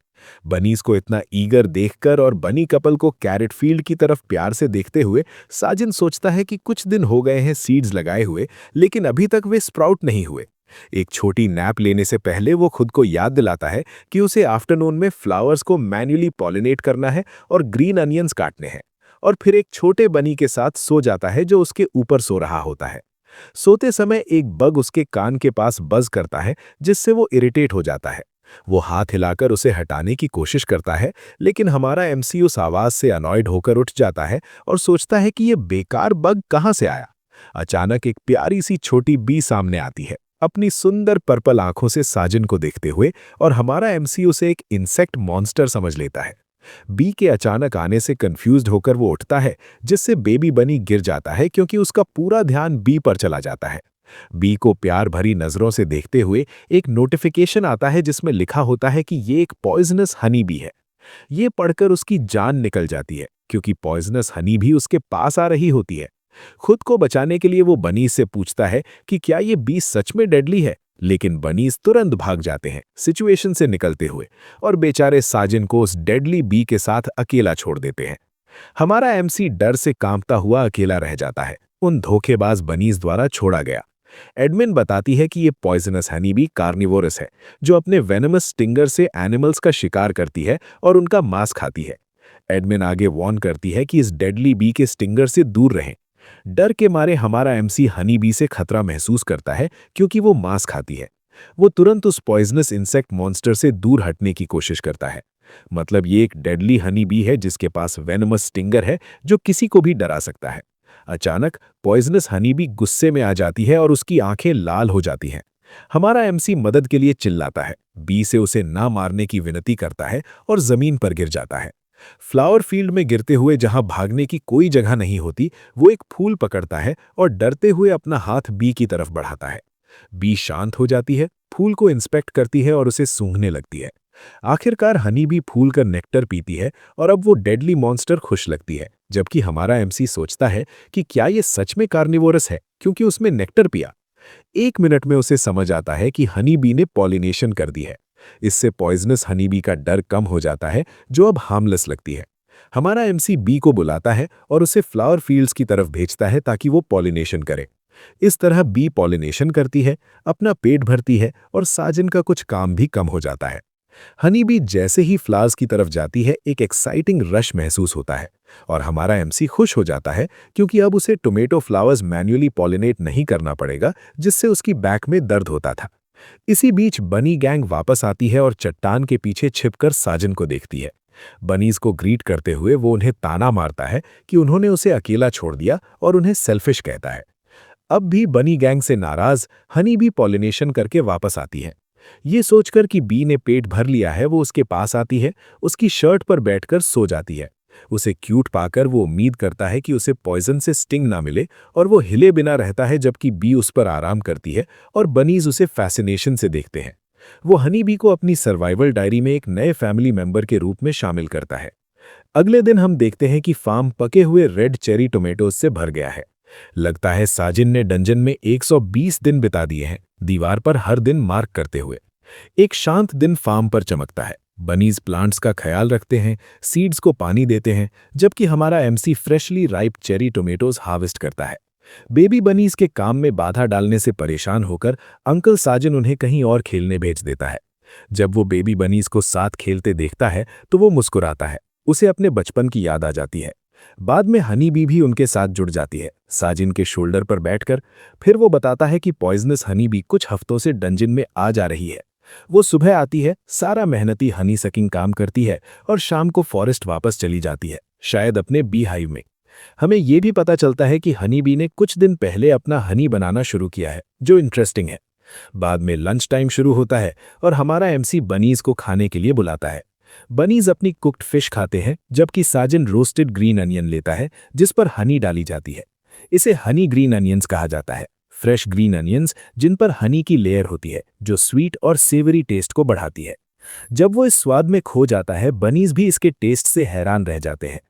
बनीज को इतना ईगर देखकर और बनी कपल को कैरेट फील्ड की तरफ प्यार से देखते हुए साजिन सोचता है कि कुछ दिन हो गए हैं सीड्स लगाए हुए, लेकिन अभी तक वे स्प्राउट नहीं हुए। एक छोटी नैप लेने से पहले वो खुद को याद दिलाता है कि उसे आफ्टरनून में फ्लावर्स को मैन्युअली पॉलिनेट करना है और ग्रीन अनियंस काटने हैं, और फिर एक छोटे बनी के साथ सो जाता है जो उसके ऊपर सो रहा होता है। सोते समय एक बग उसके कान के पास बज करता है, जिससे वो इरिटेट हो जाता है। वो हाथ हिलाकर उसे हटाने की कोशिश करता है, लेकिन हमारा एमसी उस आवाज से अनॉयड होकर उठ जाता है और सोचता है कि ये बेकार बग कहाँ से आया। अचानक एक प्यारी सी छोटी बी सामने आती है, अपनी सुंदर पर्पल आंखों से साजिन को देखते हुए, और हमारा एमसी उसे एक इंसेक्ट मॉन्स्टर समझ लेता है। बी के अचानक आने से कंफ्यूज्ड होकर वो उठता है, जिससे बेबी बनी गिर जाता है क्योंकि उसका पूरा ध्यान बी पर चला जाता है। बी को प्यार भरी नजरों से देखते हुए एक नोटिफिकेशन आता है जिसमें लिखा होता है कि ये एक पॉइजनस हनी बी है। ये पढ़कर उसकी जान निकल जाती है क्योंकि पॉइजनस हनी भी उसके पास आ रही होती है। खुद को बचाने के लिए वो बनीज से पूछता है कि क्या ये बी सच में डेडली है, लेकिन बनीज तुरंत भाग जाते हैं सिचुएशन से निकलते हुए, और बेचारे साजिन को उस डेडली बी के साथ अकेला छोड़ देते हैं। हमारा एमसी डर से कांपता हुआ अकेला रह जाता है, उन धोखेबाज बनीज द्वारा छोड़ा गया। एडमिन बताती है कि ये पॉइजनस हनी बी कार्निवोरस है, जो अपने वेनमस स्टिंगर से एनिमल्स का शिकार करती है और उनका मांस खाती है। एडमिन आगे वार्न करती है कि इस डेडली बी के स्टिंगर से दूर रहें। डर के मारे हमारा एमसी हनी बी से खतरा महसूस करता है क्योंकि वो मांस खाती है। वो तुरंत उस पॉइजनस इंसेक्ट मॉन्स्टर से दूर हटने की कोशिश करता है। मतलब ये एक डेडली हनी बी है जिसके पास वेनमस स्टिंगर है जो किसी को भी डरा सकता है। अचानक पॉइजनस हनी बी गुस्से में आ जाती है और उसकी आंखें लाल हो जाती हैं। हमारा एमसी मदद के लिए चिल्लाता है, बी से उसे ना मारने की विनती करता है और जमीन पर गिर जाता है। फ्लावर फील्ड में गिरते हुए जहां भागने की कोई जगह नहीं होती, वो एक फूल पकड़ता है और डरते हुए अपना हाथ बी की तरफ बढ़ाता है। बी शांत हो जाती है, फूल को इंस्पेक्ट करती है और उसे सूंघने लगती है। आखिरकार हनी बी फूल का नेक्टर पीती है और अब वो डेडली मॉन्स्टर खुश लगती है, जबकि हमारा एमसी सोचता है कि क्या ये सच में कार्निवोरस है क्योंकि उसमें नेक्टर पिया। 1 मिनट में उसे समझ आता है कि हनी बी ने पॉलिनेशन कर दी है। इससे पॉइजनस हनी बी का डर कम हो जाता है, जो अब हार्मलेस लगती है। हमारा एमसी बी को बुलाता है और उसे फ्लावर फील्ड्स की तरफ भेजता है ताकि वो पॉलिनेशन करे। इस तरह बी पॉलिनेशन करती है, अपना पेट भरती है और साजिन का कुछ काम भी कम हो जाता है। हनी बी जैसे ही फ्लावर्स की तरफ जाती है, एक एक्साइटिंग रश महसूस होता है और हमारा एमसी खुश हो जाता है क्योंकि अब उसे टोमेटो फ्लावर्स मैन्युअली पॉलिनेट नहीं करना पड़ेगा, जिससे उसकी बैक में दर्द होता था। इसी बीच बनी गैंग वापस आती है और चट्टान के पीछे छिपकर साजिन को देखती है। बनीज को ग्रीट करते हुए वो उन्हें ताना मारता है कि उन्होंने उसे अकेला छोड़ दिया और उन्हें सेल्फिश कहता है। अब भी बनी गैंग से नाराज हनी बी पॉलिनेशन करके वापस आती है। ये सोचकर कि बी ने पेट भर लिया है, वो उसके पास आती है, उसकी शर्ट पर बैठकर सो जाती है। उसे क्यूट पाकर वो उम्मीद करता है कि उसे पॉइजन से स्टिंग ना मिले, और वो हिले बिना रहता है जबकि बी उस पर आराम करती है और बनीज उसे फैसिनेशन से देखते हैं। वो हनी बी को अपनी सर्वाइवल डायरी में एक नए फैमिली मेंबर के रूप में शामिल करता है। अगले दिन हम देखते हैं कि फार्म पके हुए रेड चेरी टोमेटोज से भर गया है। लगता है साजिन ने डंजन में 120 दिन बिता दिए हैं, दीवार पर हर दिन मार्क करते हुए। एक शांत दिन फार्म पर चमकता है। बनीज प्लांट्स का ख्याल रखते हैं, सीड्स को पानी देते हैं, जबकि हमारा MC freshly ripe cherry tomatoes harvest करता है। बेबी बनीज के काम में बाधा डालने से परेशान होकर अंकल साजिन उन्हें कहीं और खेलने भेज देता है। जब वो बेबी बनीज को साथ खेलते देखता है तो वो मुस्कुराता है, उसे अपने बचपन की याद आ जाती है। बाद में हनी बी भी उनके साथ जुड़ जाती है, साजिन के शोल्डर पर बैठकर। फिर वो बताता है कि पॉइजनस हनी बी कुछ हफ्तों से डंजन में आ जा रही है। वो सुबह आती है, सारा मेहनती हनी सकिंग काम करती है और शाम को फॉरेस्ट वापस चली जाती है, शायद अपने बी हाइव में। हमें ये भी पता चलता है कि हनी बी ने कुछ दिन पहले अपना हनी बनाना शुरू किया है, जो इंटरेस्टिंग है। बाद में लंच टाइम शुरू होता है और हमारा एमसी बनीज को खाने के लिए बुलाता है। बनीज अपनी कुक्ड फिश खाते हैं, जबकि साजिन रोस्टेड ग्रीन अनियन लेता है जिस पर हनी डाली जाती है। इसे हनी ग्रीन अनियंस कहा जाता है, फ्रेश ग्रीन अनियंस जिन पर हनी की लेयर होती है जो स्वीट और सेवरी टेस्ट को बढ़ाती है। जब वो इस स्वाद में खो जाता है, बनीज भी इसके टेस्ट से हैरान रह जाते हैं।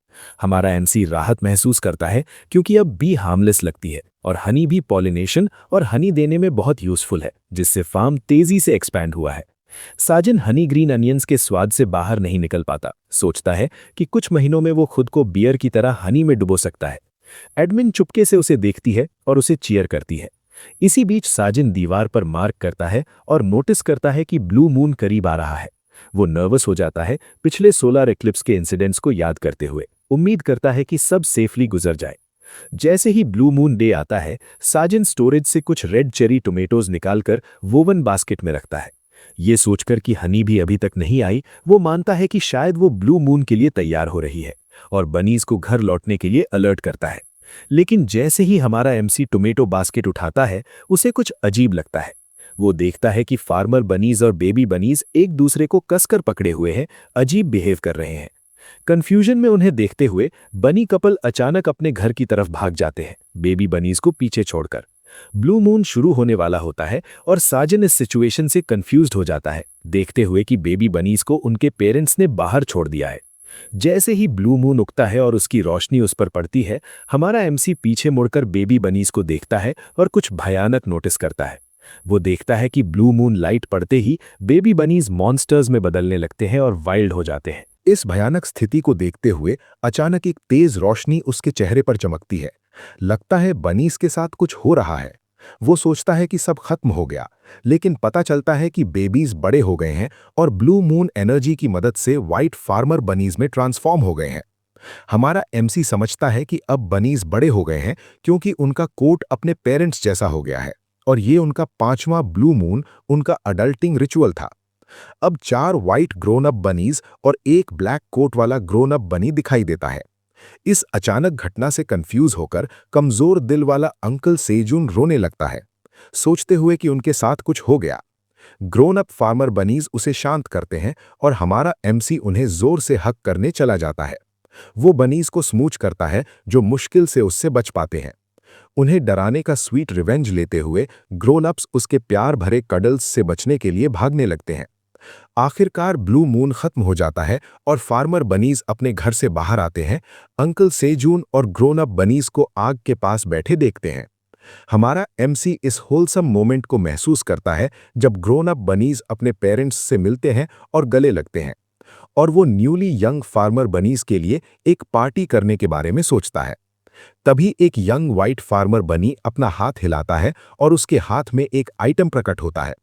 हमारा एमसी राहत महसूस करता है क्योंकि अब बी हार्मलेस लगती है और हनी भी पॉलिनेशन और हनी देने में बहुत यूजफुल है, जिससे फार्म तेजी से एक्सपैंड हुआ है। साजन हनी ग्रीन अनियंस के स्वाद से बाहर नहीं निकल पाता, सोचता है कि कुछ महीनों में वो खुद को बियर की तरह हनी में डुबो सकता है। एडमिन चुपके से उसे देखती है और उसे चीयर करती है। इसी बीच साजिन दीवार पर मार्क करता है और नोटिस करता है कि ब्लू मून करीब आ रहा है। वो नर्वस हो जाता है, पिछले सोलर एक्लिप्स के इंसिडेंट्स को याद करते हुए उम्मीद करता है कि सब सेफली गुजर जाए। जैसे ही ब्लू मून डे आता है, साजिन स्टोरेज से कुछ रेड चेरी टोमेटोज निकालकर वोवन बास्केट में रखता है। ये सोचकर कि हनी भी अभी तक नहीं आई, वो मानता है कि शायद वो ब्लू मून के लिए तैयार हो रही है और बनीज को घर लौटने के लिए अलर्ट करता है। लेकिन जैसे ही हमारा एमसी टोमेटो बास्केट उठाता है, उसे कुछ अजीब लगता है। वो देखता है कि फार्मर बनीज और बेबी बनीज एक दूसरे को कसकर पकड़े हुए हैं, अजीब बिहेव कर रहे हैं। कंफ्यूजन में उन्हें देखते हुए बनी कपल अचानक अपने घर की तरफ भाग जाते हैं, बेबी बनीज को पीछे छोड़कर। ब्लू मून शुरू होने वाला होता है और साजन इस सिचुएशन से कंफ्यूज्ड हो जाता है, देखते हुए कि बेबी बनीज को उनके पेरेंट्स ने बाहर छोड़ दिया है। जैसे ही ब्लू मून उगता है और उसकी रोशनी उस पर पड़ती है, हमारा एमसी पीछे मुड़कर बेबी बनीज को देखता है और कुछ भयानक नोटिस करता है। वो देखता है कि ब्लू मून लाइट पड़ते ही बेबी बनीज मॉन्स्टर्स में बदलने लगते हैं और वाइल्ड हो जाते हैं। इस भयानक स्थिति को देखते हुए अचानक एक तेज रोशनी उसके चेहरे पर चमकती है। लगता है बनीस के साथ कुछ हो रहा है। वो सोचता है कि सब खत्म हो गया, लेकिन पता चलता है कि बेबीज बड़े हो गए हैं और ब्लू मून एनर्जी की मदद से व्हाइट फार्मर बनीज में ट्रांसफॉर्म हो गए हैं। हमारा एमसी समझता है कि अब बनीज बड़े हो गए हैं क्योंकि उनका कोट अपने पेरेंट्स जैसा हो गया है और ये उनका 5वां ब्लू मून, उनका अडल्टिंग रिचुअल था। अब 4 व्हाइट ग्रोन अप बनीज और एक ब्लैक कोट वाला ग्रोन अप बनी दिखाई देता है। इस अचानक घटना से कंफ्यूज होकर कमजोर दिल वाला अंकल सेजुन रोने लगता है, सोचते हुए कि उनके साथ कुछ हो गया। ग्रोन अप फार्मर बनीज उसे शांत करते हैं और हमारा एमसी उन्हें जोर से हक करने चला जाता है। वो बनीज को स्मूच करता है, जो मुश्किल से उससे बच पाते हैं। उन्हें डराने का स्वीट रिवेंज लेते हुए ग्रोन अप्स उसके प्यार भरे कडल्स से बचने के लिए भागने लगते हैं। आखिरकार ब्लू मून खत्म हो जाता है और फार्मर बनीज अपने घर से बाहर आते हैं। अंकल सेजून और ग्रोन अप बनीज को आग के पास बैठे देखते हैं। हमारा एमसी इस होलसम मोमेंट को महसूस करता है जब ग्रोन अप बनीज अपने पेरेंट्स से मिलते हैं और गले लगते हैं, और वो न्यूली यंग फार्मर बनीज के लिए एक पार्टी करने के बारे में सोचता है। तभी एक यंग व्हाइट फार्मर बनी अपना हाथ हिलाता है और उसके हाथ में एक आइटम प्रकट होता है।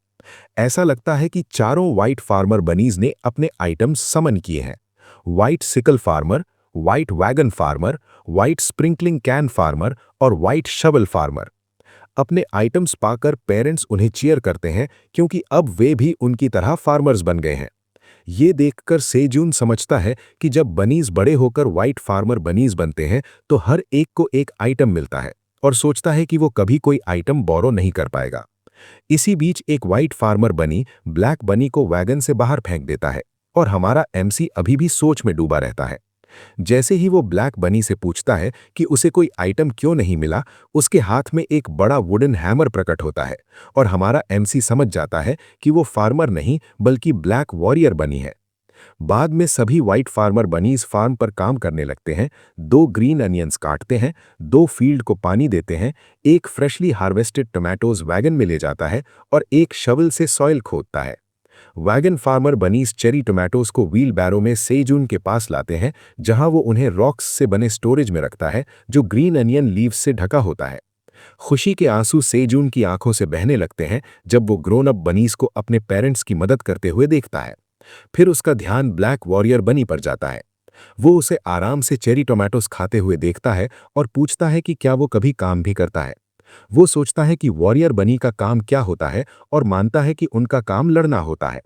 ऐसा लगता है कि चारों व्हाइट फार्मर बनीज ने अपने आइटम्स समन किए हैं। White sickle farmer, white wagon farmer, white sprinkling can farmer और व्हाइट शवल फार्मर। अपने आइटम्स पाकर पेरेंट्स उन्हें चीयर करते हैं क्योंकि अब वे भी उनकी तरह फार्मर्स बन गए हैं। ये देखकर सेजून समझता है कि जब बनीज बड़े होकर व्हाइट फार्मर बनीज बनते हैं तो हर एक को एक आइटम मिलता है, और सोचता है कि वो कभी कोई आइटम बोरो नहीं कर पाएगा। इसी बीच एक व्हाइट फार्मर बनी ब्लैक बनी को वैगन से बाहर फेंक देता है और हमारा एमसी अभी भी सोच में डूबा रहता है। जैसे ही वो ब्लैक बनी से पूछता है कि उसे कोई आइटम क्यों नहीं मिला, उसके हाथ में एक बड़ा वुडन हैमर प्रकट होता है और हमारा एमसी समझ जाता है कि वो फार्मर नहीं बल्कि ब्लैक वॉरियर बनी है। बाद में सभी व्हाइट फार्मर बनीज फार्म पर काम करने लगते हैं, 2 ग्रीन अनियंस काटते हैं, 2 फील्ड को पानी देते हैं, एक फ्रेशली हार्वेस्टेड टोमेटोज वैगन में ले जाता है और एक शवल से सॉइल खोदता है। Wagon farmer bunnies cherry tomatoes को व्हील बैरो में सेजून के पास लाते हैं, जहां वो उन्हें रॉक्स से बने स्टोरेज में रखता है जो ग्रीन अनियन लीव्स से ढका होता है। खुशी के आंसू सेजून की आंखों से बहने लगते हैं जब वो ग्रोन अप बनीज को अपने पेरेंट्स की मदद करते हुए देखता है। फिर उसका ध्यान ब्लैक वॉरियर बनी पर जाता है। वो उसे आराम से चेरी टोमेटोज खाते हुए देखता है और पूछता है कि क्या वो कभी काम भी करता है। वो सोचता है कि वॉरियर बनी का काम क्या होता है और मानता है कि उनका काम लड़ना होता है।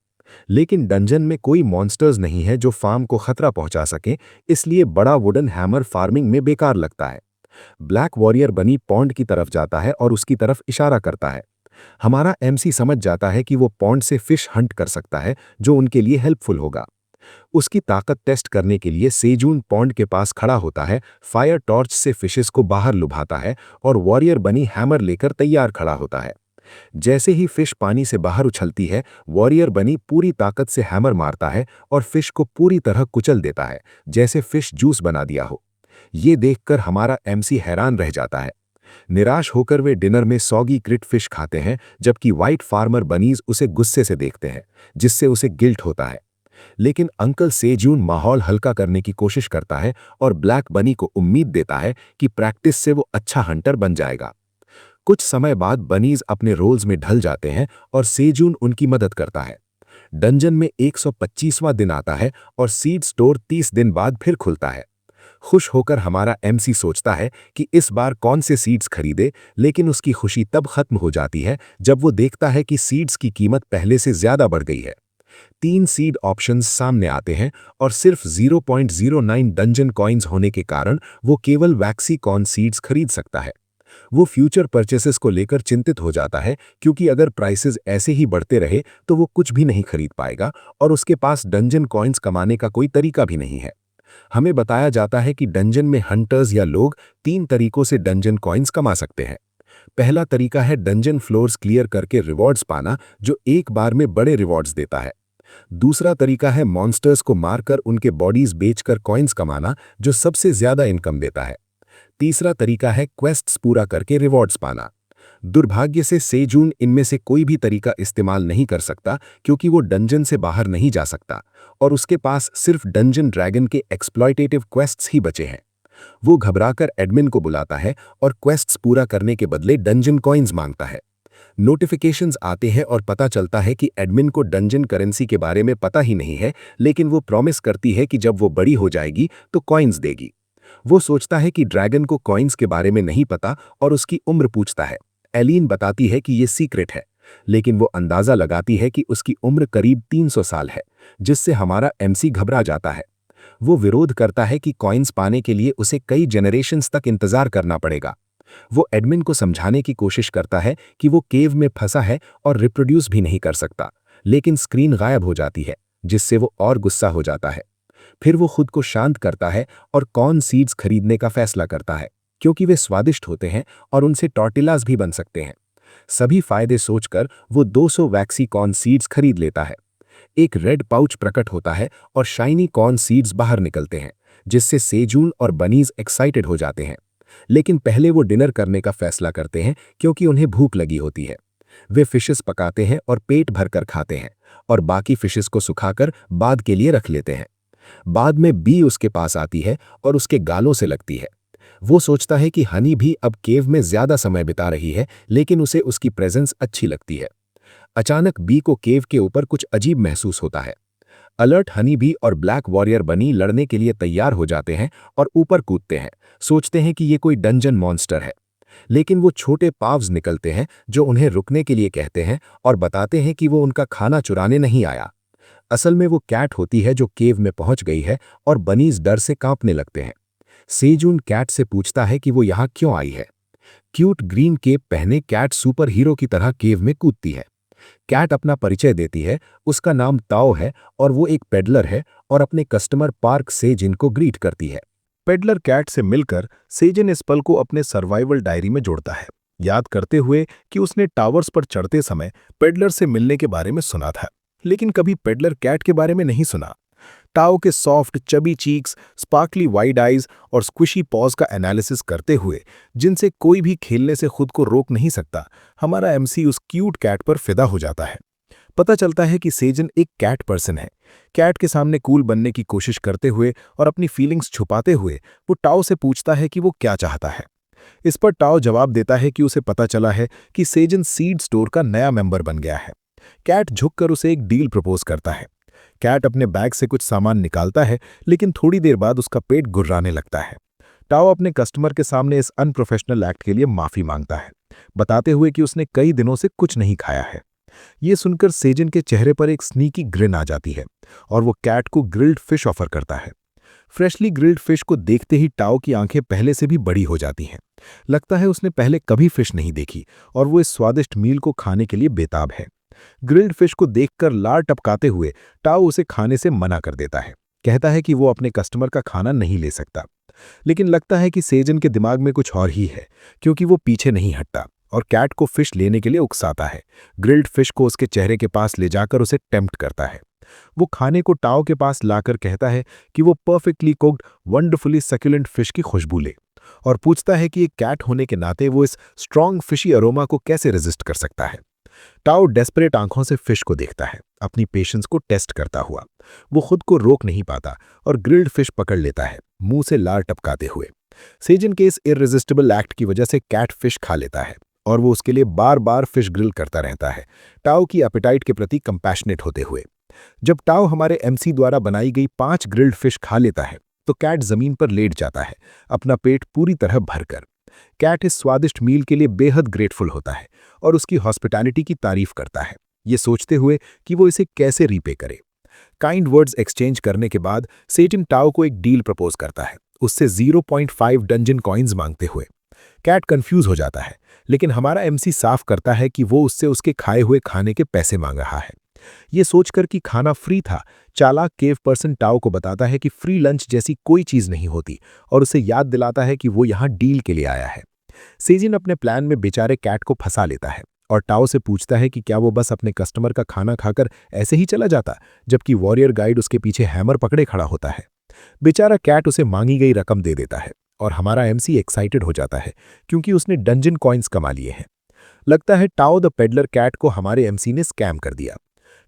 लेकिन डंजन में कोई मॉन्स्टर्स नहीं है जो फार्म को खतरा पहुंचा सके, इसलिए बड़ा वुडन हैमर फार्मिंग में बेकार लगता है। ब्लैक वॉरियर बनी पॉन्ड की तरफ जाता है और उसकी तरफ इशारा करता है। हमारा एमसी समझ जाता है कि वो पॉन्ड से फिश हंट कर सकता है, जो उनके लिए हेल्पफुल होगा। उसकी ताकत टेस्ट करने के लिए सेजून पॉन्ड के पास खड़ा होता है, फायर टॉर्च से फिशेस को बाहर लुभाता है और वॉरियर बनी हैमर लेकर तैयार खड़ा होता है। जैसे ही फिश पानी से बाहर उछलती है, वॉरियर बनी पूरी ताकत से हैमर मारता है और फिश को पूरी तरह कुचल देता है, जैसे फिश जूस बना दिया हो। ये देखकर हमारा एमसी हैरान रह जाता है। निराश होकर वे डिनर में सॉगी क्रिट फिश खाते हैं, जबकि व्हाइट फार्मर बनीज उसे गुस्से से देखते हैं, जिससे उसे गिल्ट होता है। लेकिन अंकल सेजून माहौल हल्का करने की कोशिश करता है और ब्लैक बनी को उम्मीद देता है कि प्रैक्टिस से वो अच्छा हंटर बन जाएगा। कुछ समय बाद बनीज अपने रोल्स में ढल जाते हैं और सेजून उनकी मदद करता है। डंजन में 125वां दिन आता है और सीड स्टोर 30 दिन बाद फिर खुलता है। खुश होकर हमारा एमसी सोचता है कि इस बार कौन से सीड्स खरीदे, लेकिन उसकी खुशी तब खत्म हो जाती है जब वो देखता है कि सीड्स की कीमत पहले से ज्यादा बढ़ गई है। 3 सीड ऑप्शंस सामने आते हैं और सिर्फ 0.09 डंजन कॉइन्स होने के कारण वो केवल वैक्सीकॉन सीड्स खरीद सकता है। वो फ्यूचर परचेसेस को लेकर चिंतित हो जाता है, क्योंकि अगर प्राइसेस ऐसे ही बढ़ते रहे तो वो कुछ भी नहीं खरीद पाएगा और उसके पास डंजन कॉइन्स कमाने का कोई तरीका भी नहीं है। हमें बताया जाता है कि डंजन में हंटर्स या लोग 3 तरीकों से डंजन कॉइन्स कमा सकते हैं। पहला तरीका है डंजन फ्लोर्स क्लियर करके रिवॉर्ड्स पाना, जो एक बार में बड़े रिवॉर्ड्स देता है। दूसरा तरीका है मॉन्स्टर्स को मारकर उनके बॉडीज बेचकर कॉइन्स कमाना, जो सबसे ज्यादा इनकम देता है। तीसरा तरीका है क्वेस्ट्स पूरा करके रिवॉर्ड्स पाना। दुर्भाग्य से सेजून इनमें से कोई भी तरीका इस्तेमाल नहीं कर सकता, क्योंकि वो डंजन से बाहर नहीं जा सकता और उसके पास सिर्फ डंजन ड्रैगन के एक्सप्लॉयटेटिव क्वेस्ट्स ही बचे हैं। वो घबराकर एडमिन को बुलाता है और क्वेस्ट्स पूरा करने के बदले डंजन कॉइन्स मांगता है। नोटिफिकेशंस आते हैं और पता चलता है कि एडमिन को डंजन करेंसी के बारे में पता ही नहीं है, लेकिन वो प्रॉमिस करती है कि जब वो बड़ी हो जाएगी तो कॉइन्स देगी। वो सोचता है कि ड्रैगन को कॉइन्स के बारे में नहीं पता और उसकी उम्र पूछता है। एलीन बताती है कि ये सीक्रेट है, लेकिन वो अंदाजा लगाती है कि उसकी उम्र करीब 300 साल है, जिससे हमारा एमसी घबरा जाता है। वो विरोध करता है कि कॉइन्स पाने के लिए उसे कई जेनरेशंस तक इंतजार करना पड़ेगा। वो एडमिन को समझाने की कोशिश करता है कि वो केव में फंसा है और रिप्रोड्यूस भी नहीं कर सकता, लेकिन स्क्रीन गायब हो जाती है, जिससे वो और गुस्सा हो जाता है। फिर वो खुद को शांत करता है और कॉर्न सीड्स खरीदने का फैसला करता है, क्योंकि वे स्वादिष्ट होते हैं और उनसे टॉर्टिलास भी बन सकते हैं। सभी फायदे सोचकर वो 200 वैक्सी कॉर्न सीड्स खरीद लेता है। एक रेड पाउच प्रकट होता है और शाइनी कॉर्न सीड्स बाहर निकलते हैं, जिससे सेजून और बनीज एक्साइटेड हो जाते हैं। लेकिन पहले वो डिनर करने का फैसला करते हैं, क्योंकि उन्हें भूख लगी होती है। वे फिशेस पकाते हैं और पेट भरकर खाते हैं और बाकी फिशेस को सुखाकर बाद के लिए रख लेते हैं। बाद में बी उसके पास आती है और उसके गालों से लगती है। वो सोचता है कि हनी भी अब केव में ज्यादा समय बिता रही है, लेकिन उसे उसकी प्रेजेंस अच्छी लगती है। अचानक बी को केव के ऊपर कुछ अजीब महसूस होता है। अलर्ट हनी बी और ब्लैक वॉरियर बनी लड़ने के लिए तैयार हो जाते हैं और ऊपर कूदते हैं, सोचते हैं कि ये कोई डंजन मॉन्स्टर है। लेकिन वो छोटे पाव्स निकलते हैं जो उन्हें रुकने के लिए कहते हैं और बताते हैं कि वो उनका खाना चुराने नहीं आया। असल में वो कैट होती है जो केव में पहुंच गई है और बनीज डर से कांपने लगते हैं। सेजून कैट से पूछता है कि वो यहाँ क्यों आई है। क्यूट ग्रीन केप पहने कैट सुपर हीरो की तरह केव में कूदती है। कैट अपना परिचय देती है, उसका नाम ताओ है और वो एक पेडलर है और अपने कस्टमर पार्क सेजिन को ग्रीट करती है। पेडलर कैट से मिलकर सेजिन इस पल को अपने सर्वाइवल डायरी में जोड़ता है, याद करते हुए कि उसने टावर्स पर चढ़ते समय पेडलर से मिलने के बारे में सुना था, लेकिन कभी पेडलर कैट के बारे में नहीं सुना। टाओ के soft chubby cheeks, sparkly wide eyes और स्क्विशी पॉज का एनालिसिस करते हुए, जिनसे कोई भी खेलने से खुद को रोक नहीं सकता, हमारा एमसी उस क्यूट कैट पर फिदा हो जाता है। पता चलता है कि सेजन एक कैट पर्सन है। कैट के सामने कूल बनने की कोशिश करते हुए और अपनी फीलिंग्स छुपाते हुए वो टाओ से पूछता है कि वो क्या चाहता है। इस पर टाओ जवाब देता है कि उसे पता चला है कि सेजन सीड स्टोर का नया मेंबर बन गया है। कैट झुककर उसे एक डील प्रपोज करता है। कैट अपने बैग से कुछ सामान निकालता है, लेकिन थोड़ी देर बाद उसका पेट गुर्राने लगता है। टाओ अपने कस्टमर के सामने इस अनप्रोफेशनल एक्ट के लिए माफी मांगता है, बताते हुए कि उसने कई दिनों से कुछ नहीं खाया है। ये सुनकर सेजन के चेहरे पर एक स्नीकी ग्रिन आ जाती है और वो कैट को ग्रिल्ड फिश ऑफर करता है। फ्रेशली ग्रिल्ड फिश को देखते ही टाओ की आंखें पहले से भी बड़ी हो जाती हैं। लगता है उसने पहले कभी फिश नहीं देखी और वो इस स्वादिष्ट मील को खाने के लिए बेताब है। ग्रिल्ड फिश को देखकर लार टपकाते हुए टाओ उसे खाने से मना कर देता है, कहता है कि वो अपने कस्टमर का खाना नहीं ले सकता। लेकिन लगता है कि सेजन के दिमाग में कुछ और ही है, क्योंकि वो पीछे नहीं हटता और कैट को फिश लेने के लिए उकसाता है। ग्रिल्ड फिश को उसके चेहरे के पास ले जाकर उसे टेम्प्ट करता है। वो खाने को टाओ के पास लाकर कहता है कि वो perfectly cooked wonderfully succulent fish की खुशबू ले, और पूछता है कि एक कैट होने के नाते वो इस स्ट्रॉन्ग फिशी अरोमा को कैसे रेजिस्ट कर सकता है। टाओ डेस्परेट आंखों से फिश को देखता है, अपनी पेशेंस को टेस्ट करता हुआ। वो खुद को रोक नहीं पाता और ग्रिल्ड फिश पकड़ लेता है, मुंह से लार टपकाते हुए। सेजन के इस इररेजिस्टिबल एक्ट की वजह से कैट फिश खा लेता है और वो उसके लिए बार बार फिश ग्रिल करता रहता है, टाओ की एपेटाइट के प्रति कंपैशनेट होते हुए। जब टाओ हमारे एमसी द्वारा बनाई गई 5 ग्रिल्ड फिश खा लेता है तो कैट जमीन पर लेट जाता है, अपना पेट पूरी तरह भरकर। कैट इस स्वादिष्ट मील के लिए बेहद ग्रेटफुल होता है और उसकी हॉस्पिटैलिटी की तारीफ करता है, ये सोचते हुए कि वो इसे कैसे रीपे करे। काइंड वर्ड्स एक्सचेंज करने के बाद सेजन टाओ को एक डील प्रपोज करता है, उससे 0.5 डंजन कॉइन्स मांगते हुए। कैट कंफ्यूज हो जाता है, लेकिन हमारा एमसी साफ करता है कि वो उससे उसके खाए हुए खाने के पैसे मांग रहा है। ये सोचकर कि खाना फ्री था, चालाक केव पर्सन टाओ को बताता है कि फ्री लंच जैसी कोई चीज नहीं होती और उसे याद दिलाता है कि वो यहाँ डील के लिए आया है। सेजिन अपने प्लान में बेचारे कैट को फंसा लेता है और टाओ से पूछता है कि क्या वो बस अपने कस्टमर का खाना खाकर ऐसे ही चला जाता, जबकि वॉरियर गाइड उसके पीछे हैमर पकड़े खड़ा होता है। बेचारा कैट उसे मांगी गई रकम दे देता है और हमारा एमसी एक्साइटेड हो जाता है क्योंकि उसने डंजन कॉइन्स कमा लिए हैं। लगता है टाओ द पेडलर कैट को हमारे एमसी ने स्कैम कर दिया।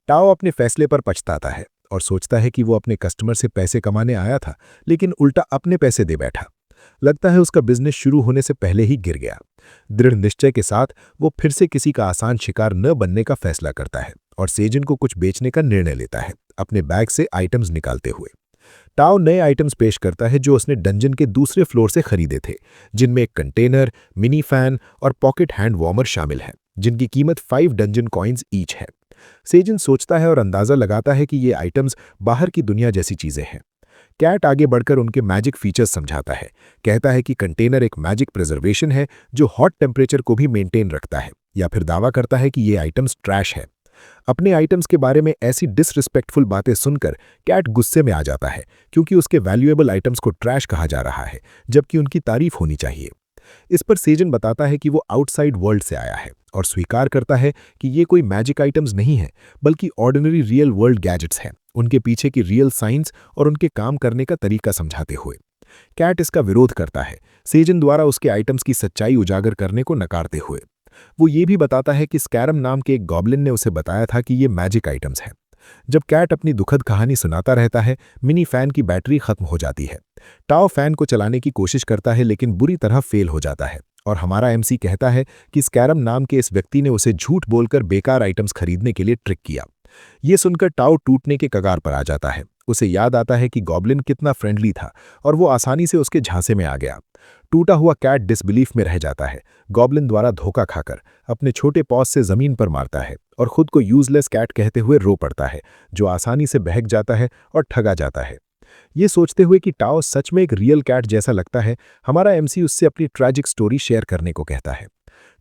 टाओ अपने फैसले पर पछताता है और सोचता है कि वो अपने कस्टमर से पैसे कमाने आया था, लेकिन उल्टा अपने पैसे दे बैठा। लगता है उसका बिजनेस शुरू होने से पहले ही गिर गया। दृढ़ निश्चय के साथ वो फिर से किसी का आसान शिकार न बनने का फैसला करता है और सेजन को कुछ बेचने का निर्णय लेता है, अपने बैग से आइटम्स निकालते हुए। टाओ नए आइटम्स पेश करता है जो उसने डंजन के दूसरे फ्लोर से खरीदे थे, जिनमें एक कंटेनर, मिनी फैन और पॉकेट हैंड वार्मर शामिल है, जिनकी कीमत 5 डंजन कॉइन्स ईच है। सेजन सोचता है और अंदाजा लगाता है कि ये आइटम्स बाहर की दुनिया जैसी चीजें हैं। कैट आगे बढ़कर उनके मैजिक फीचर्स समझाता है, कहता है कि कंटेनर एक मैजिक प्रिजर्वेशन है जो हॉट टेम्परेचर को भी मेंटेन रखता है, या फिर दावा करता है कि ये आइटम्स ट्रैश है। अपने आइटम्स के बारे में ऐसी डिसरिस्पेक्टफुल बातें सुनकर कैट गुस्से में आ जाता है, क्योंकि उसके वैल्यूएबल आइटम्स को ट्रैश कहा जा रहा है, जबकि उनकी तारीफ होनी चाहिए। इस पर सेजन बताता है कि वो आउटसाइड वर्ल्ड से आया है और स्वीकार करता है कि ये कोई मैजिक आइटम्स नहीं है, बल्कि ऑर्डिनरी रियल वर्ल्ड गैजेट्स हैं, उनके पीछे की रियल साइंस और उनके काम करने का तरीका समझाते हुए। कैट इसका विरोध करता है, सेजन द्वारा उसके आइटम्स की सच्चाई उजागर करने को नकारते हुए। वो ये भी बताता है कि स्कैरम नाम के एक गॉब्लिन ने उसे बताया था कि ये मैजिक आइटम्स हैं। जब कैट अपनी दुखद कहानी सुनाता रहता है, मिनी फैन की बैटरी खत्म हो जाती है। टाओ फैन को चलाने की कोशिश करता है, लेकिन बुरी तरह फेल हो जाता है और हमारा एमसी कहता है कि स्कैरम नाम के इस व्यक्ति ने उसे झूठ बोलकर बेकार आइटम्स खरीदने के लिए ट्रिक किया। ये सुनकर टाओ टूटने के कगार पर आ जाता है। उसे याद आता है कि गॉब्लिन कितना फ्रेंडली था और वो आसानी से उसके झांसे में आ गया। टूटा हुआ कैट डिसबिलीफ में रह जाता है, गॉब्लिन द्वारा धोखा खाकर अपने छोटे पॉज से जमीन पर मारता है और खुद को यूजलेस कैट कहते हुए रो पड़ता है, जो आसानी से बहक जाता है और ठगा जाता है। ये सोचते हुए कि टाओ सच में एक रियल कैट जैसा लगता है, हमारा एमसी उससे अपनी ट्रैजिक स्टोरी शेयर करने को कहता है।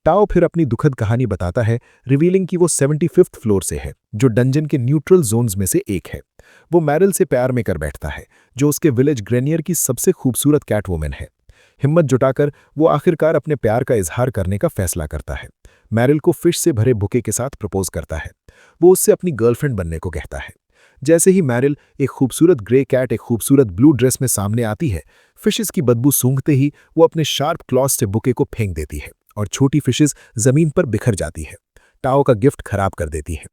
टाओ फिर अपनी दुखद कहानी बताता है, रिवीलिंग कि वो 75th फ्लोर से है, जो डंजन के न्यूट्रल जोन्स में से एक है। वो मैरिल से प्यार में कर बैठता है, जो उसके विलेज ग्रेनियर की सबसे खूबसूरत कैट वुमेन है। हिम्मत जुटाकर वो आखिरकार अपने प्यार का इजहार करने का फैसला करता है। मैरिल को फिश से भरे बुके के साथ प्रपोज करता है। वो उससे अपनी गर्लफ्रेंड बनने को कहता है। जैसे ही मैरिल, एक खूबसूरत ग्रे कैट एक खूबसूरत ब्लू ड्रेस में सामने आती है, फिशेस की बदबू सूंघते ही वो अपने शार्प क्लॉज से बुके को फेंक देती है और छोटी फिशेस जमीन पर बिखर जाती है। टाओ का गिफ्ट खराब कर देती है।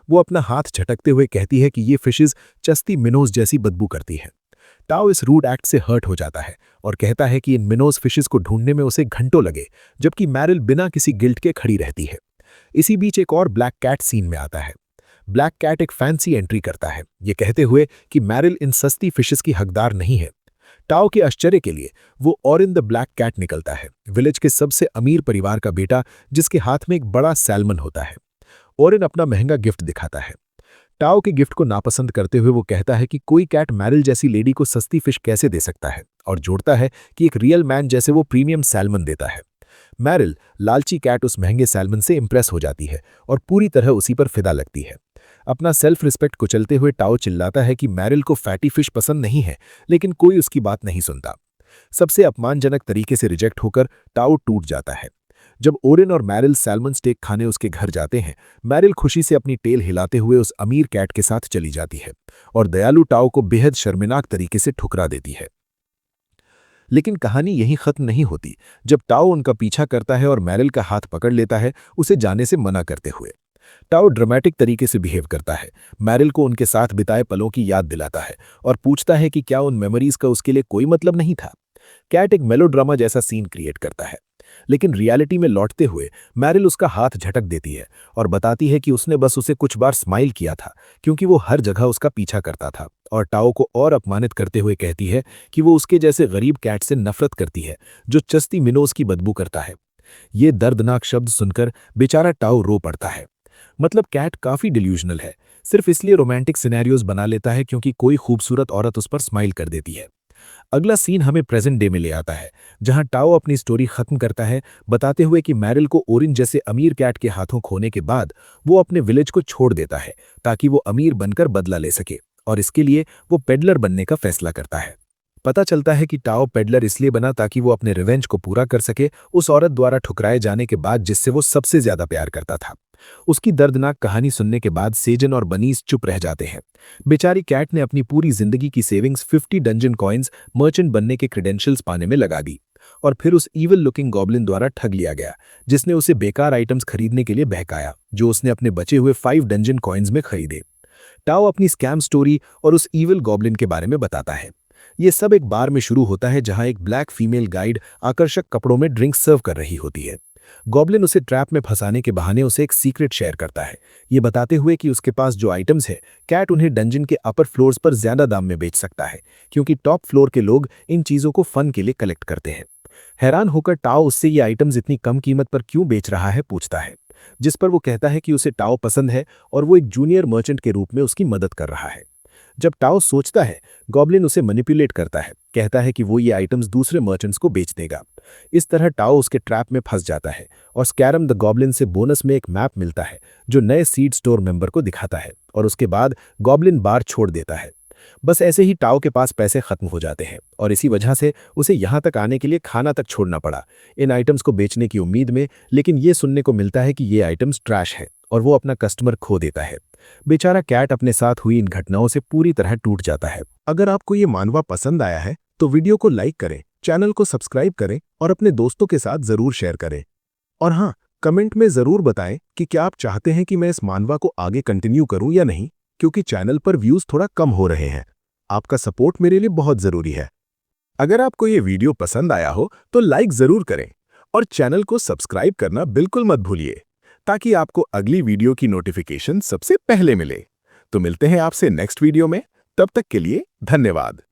वो अपना हाथ झटकते हुए कहती है कि ये फिशेस चस्ती मिनोज जैसी बदबू करती है। टाओ इस रूड एक्ट से हर्ट हो जाता है और कहता है कि इन मिनोज फिशेस को ढूंढने में उसे घंटों लगे, जबकि मैरिल बिना किसी गिल्ट के खड़ी रहती है। इसी बीच एक और ब्लैक कैट सीन में आता है। ब्लैक कैट एक फैंसी एंट्री करता है, ये कहते हुए कि मैरिल इन सस्ती फिशेस की हकदार नहीं है। टाओ के आश्चर्य के लिए वो ऑरिन द ब्लैक कैट निकलता है, विलेज के सबसे अमीर परिवार का बेटा, जिसके हाथ में एक बड़ा सैल्मन होता है। ऑरिन अपना महंगा गिफ्ट दिखाता है। टाओ के गिफ्ट को नापसंद करते हुए वो कहता है कि कोई कैट मैरिल जैसी लेडी को सस्ती फिश कैसे दे सकता है, और जोड़ता है कि एक रियल मैन जैसे वो प्रीमियम सैल्मन देता है। मैरिल, लालची कैट, उस महंगे सैल्मन से इंप्रेस हो जाती है और पूरी तरह उसी पर फिदा लगती है। अपना सेल्फ रिस्पेक्ट कुचलते हुए टाओ चिल्लाता है कि मैरिल को फैटी फिश पसंद नहीं है, लेकिन कोई उसकी बात नहीं सुनता। सबसे अपमानजनक तरीके से रिजेक्ट होकर टाओ टूट जाता है। जब ओरिन और मैरिल सैल्मन स्टेक खाने उसके घर जाते हैं, मैरिल खुशी से अपनी टेल हिलाते हुए उस अमीर कैट के साथ चली जाती है और दयालु टाओ को बेहद शर्मिनाक तरीके से ठुकरा देती है। लेकिन कहानी यहीं खत्म नहीं होती। जब टाओ उनका पीछा करता है और मैरिल का हाथ पकड़ लेता है, उसे जाने से मना करते हुए, टाओ ड्रामेटिक तरीके से बिहेव करता है, मैरिल को उनके साथ बिताए पलों की याद दिलाता है और पूछता है कि क्या उन मेमोरीज का उसके लिए कोई मतलब नहीं था। कैट एक मेलोड्रामा जैसा सीन क्रिएट करता है, लेकिन रियलिटी में लौटते हुए मैरिल उसका हाथ झटक देती है और बताती है कि उसने बस उसे कुछ बार स्माइल किया था क्योंकि वो हर जगह उसका पीछा करता था, और टाओ को और अपमानित करते हुए कहती है कि वो उसके जैसे गरीब कैट से नफरत करती है जो चस्ती मिनोज की बदबू करता है। ये दर्दनाक शब्द सुनकर बेचारा टाओ रो पड़ता है। मतलब कैट काफी डिल्यूजनल है, सिर्फ इसलिए रोमांटिक सिनेरियोज बना लेता है क्योंकि कोई खूबसूरत औरत उस पर स्माइल कर देती है। अगला सीन हमें प्रेजेंट डे में ले आता है, जहां टाओ अपनी स्टोरी खत्म करता है बताते हुए कि मैरिल को ओरिन जैसे अमीर कैट के हाथों खोने के बाद वो अपने विलेज को छोड़ देता है ताकि वो अमीर बनकर बदला ले सके, और इसके लिए वो पेडलर बनने का फैसला करता है। पता चलता है कि टाओ पेडलर इसलिए बना ताकि वो अपने रिवेंज को पूरा कर सके उस औरत द्वारा ठुकराए जाने के बाद जिससे वो सबसे ज्यादा प्यार करता था। उसकी दर्दनाक कहानी सुनने के बाद सेजन और बनीस चुप रह जाते हैं। बेचारी कैट ने अपनी पूरी जिंदगी की सेविंग्स 50 डंजन कॉइन्स मर्चेंट बनने के क्रेडेंशियल्स पाने में लगा दी, और फिर उस ईविल लुकिंग गॉब्लिन द्वारा ठग लिया गया जिसने उसे बेकार आइटम्स खरीदने के लिए बहकाया जो उसने अपने बचे हुए 5 डंजन कॉइन्स में खरीदे। टाओ अपनी स्कैम स्टोरी और उस ईविल गॉब्लिन के बारे में बताता है। ये सब एक बार में शुरू होता है जहां एक ब्लैक फीमेल गाइड आकर्षक कपड़ों में ड्रिंक्स सर्व कर रही होती है। गॉब्लिन उसे ट्रैप में फंसाने के बहाने उसे एक सीक्रेट शेयर करता है, ये बताते हुए कि उसके पास जो आइटम्स है कैट उन्हें डंजन के अपर फ्लोर्स पर ज्यादा दाम में बेच सकता है क्योंकि टॉप फ्लोर के लोग इन चीजों को फन के लिए कलेक्ट करते हैं। हैरान होकर टाओ उससे ये आइटम्स इतनी कम कीमत पर क्यों बेच रहा है पूछता है, जिस पर वो कहता है कि उसे टाओ पसंद है और वो एक जूनियर मर्चेंट के रूप में उसकी मदद कर रहा है। जब टाओ सोचता है, गॉब्लिन उसे मैनिपुलेट करता है, कहता है कि वो ये आइटम्स दूसरे मर्चेंट्स को बेच देगा। इस तरह टाओ उसके ट्रैप में फंस जाता है और स्कैरम द गॉब्लिन से बोनस में एक मैप मिलता है जो नए सीड स्टोर मेंबर को दिखाता है, और उसके बाद गॉब्लिन बार छोड़ देता है। बस ऐसे ही टाओ के पास पैसे खत्म हो जाते हैं और इसी वजह से उसे यहाँ तक आने के लिए खाना तक छोड़ना पड़ा इन आइटम्स को बेचने की उम्मीद में, लेकिन ये सुनने को मिलता है कि ये आइटम्स ट्रैश है और वो अपना कस्टमर खो देता है। बेचारा कैट अपने साथ हुई इन घटनाओं से पूरी तरह टूट जाता है। अगर आपको ये मानवा पसंद आया है तो वीडियो को लाइक करें, चैनल को सब्सक्राइब करें और अपने दोस्तों के साथ जरूर शेयर करें। और हाँ, कमेंट में जरूर बताएं कि क्या आप चाहते हैं कि मैं इस मानवा को आगे कंटिन्यू करूं या नहीं, क्योंकि चैनल पर व्यूज थोड़ा कम हो रहे हैं। आपका सपोर्ट मेरे लिए बहुत जरूरी है। अगर आपको ये वीडियो पसंद आया हो तो लाइक जरूर करें और चैनल को सब्सक्राइब करना बिल्कुल मत भूलिए ताकि आपको अगली वीडियो की नोटिफिकेशन सबसे पहले मिले। तो मिलते हैं आपसे नेक्स्ट वीडियो में, तब तक के लिए धन्यवाद।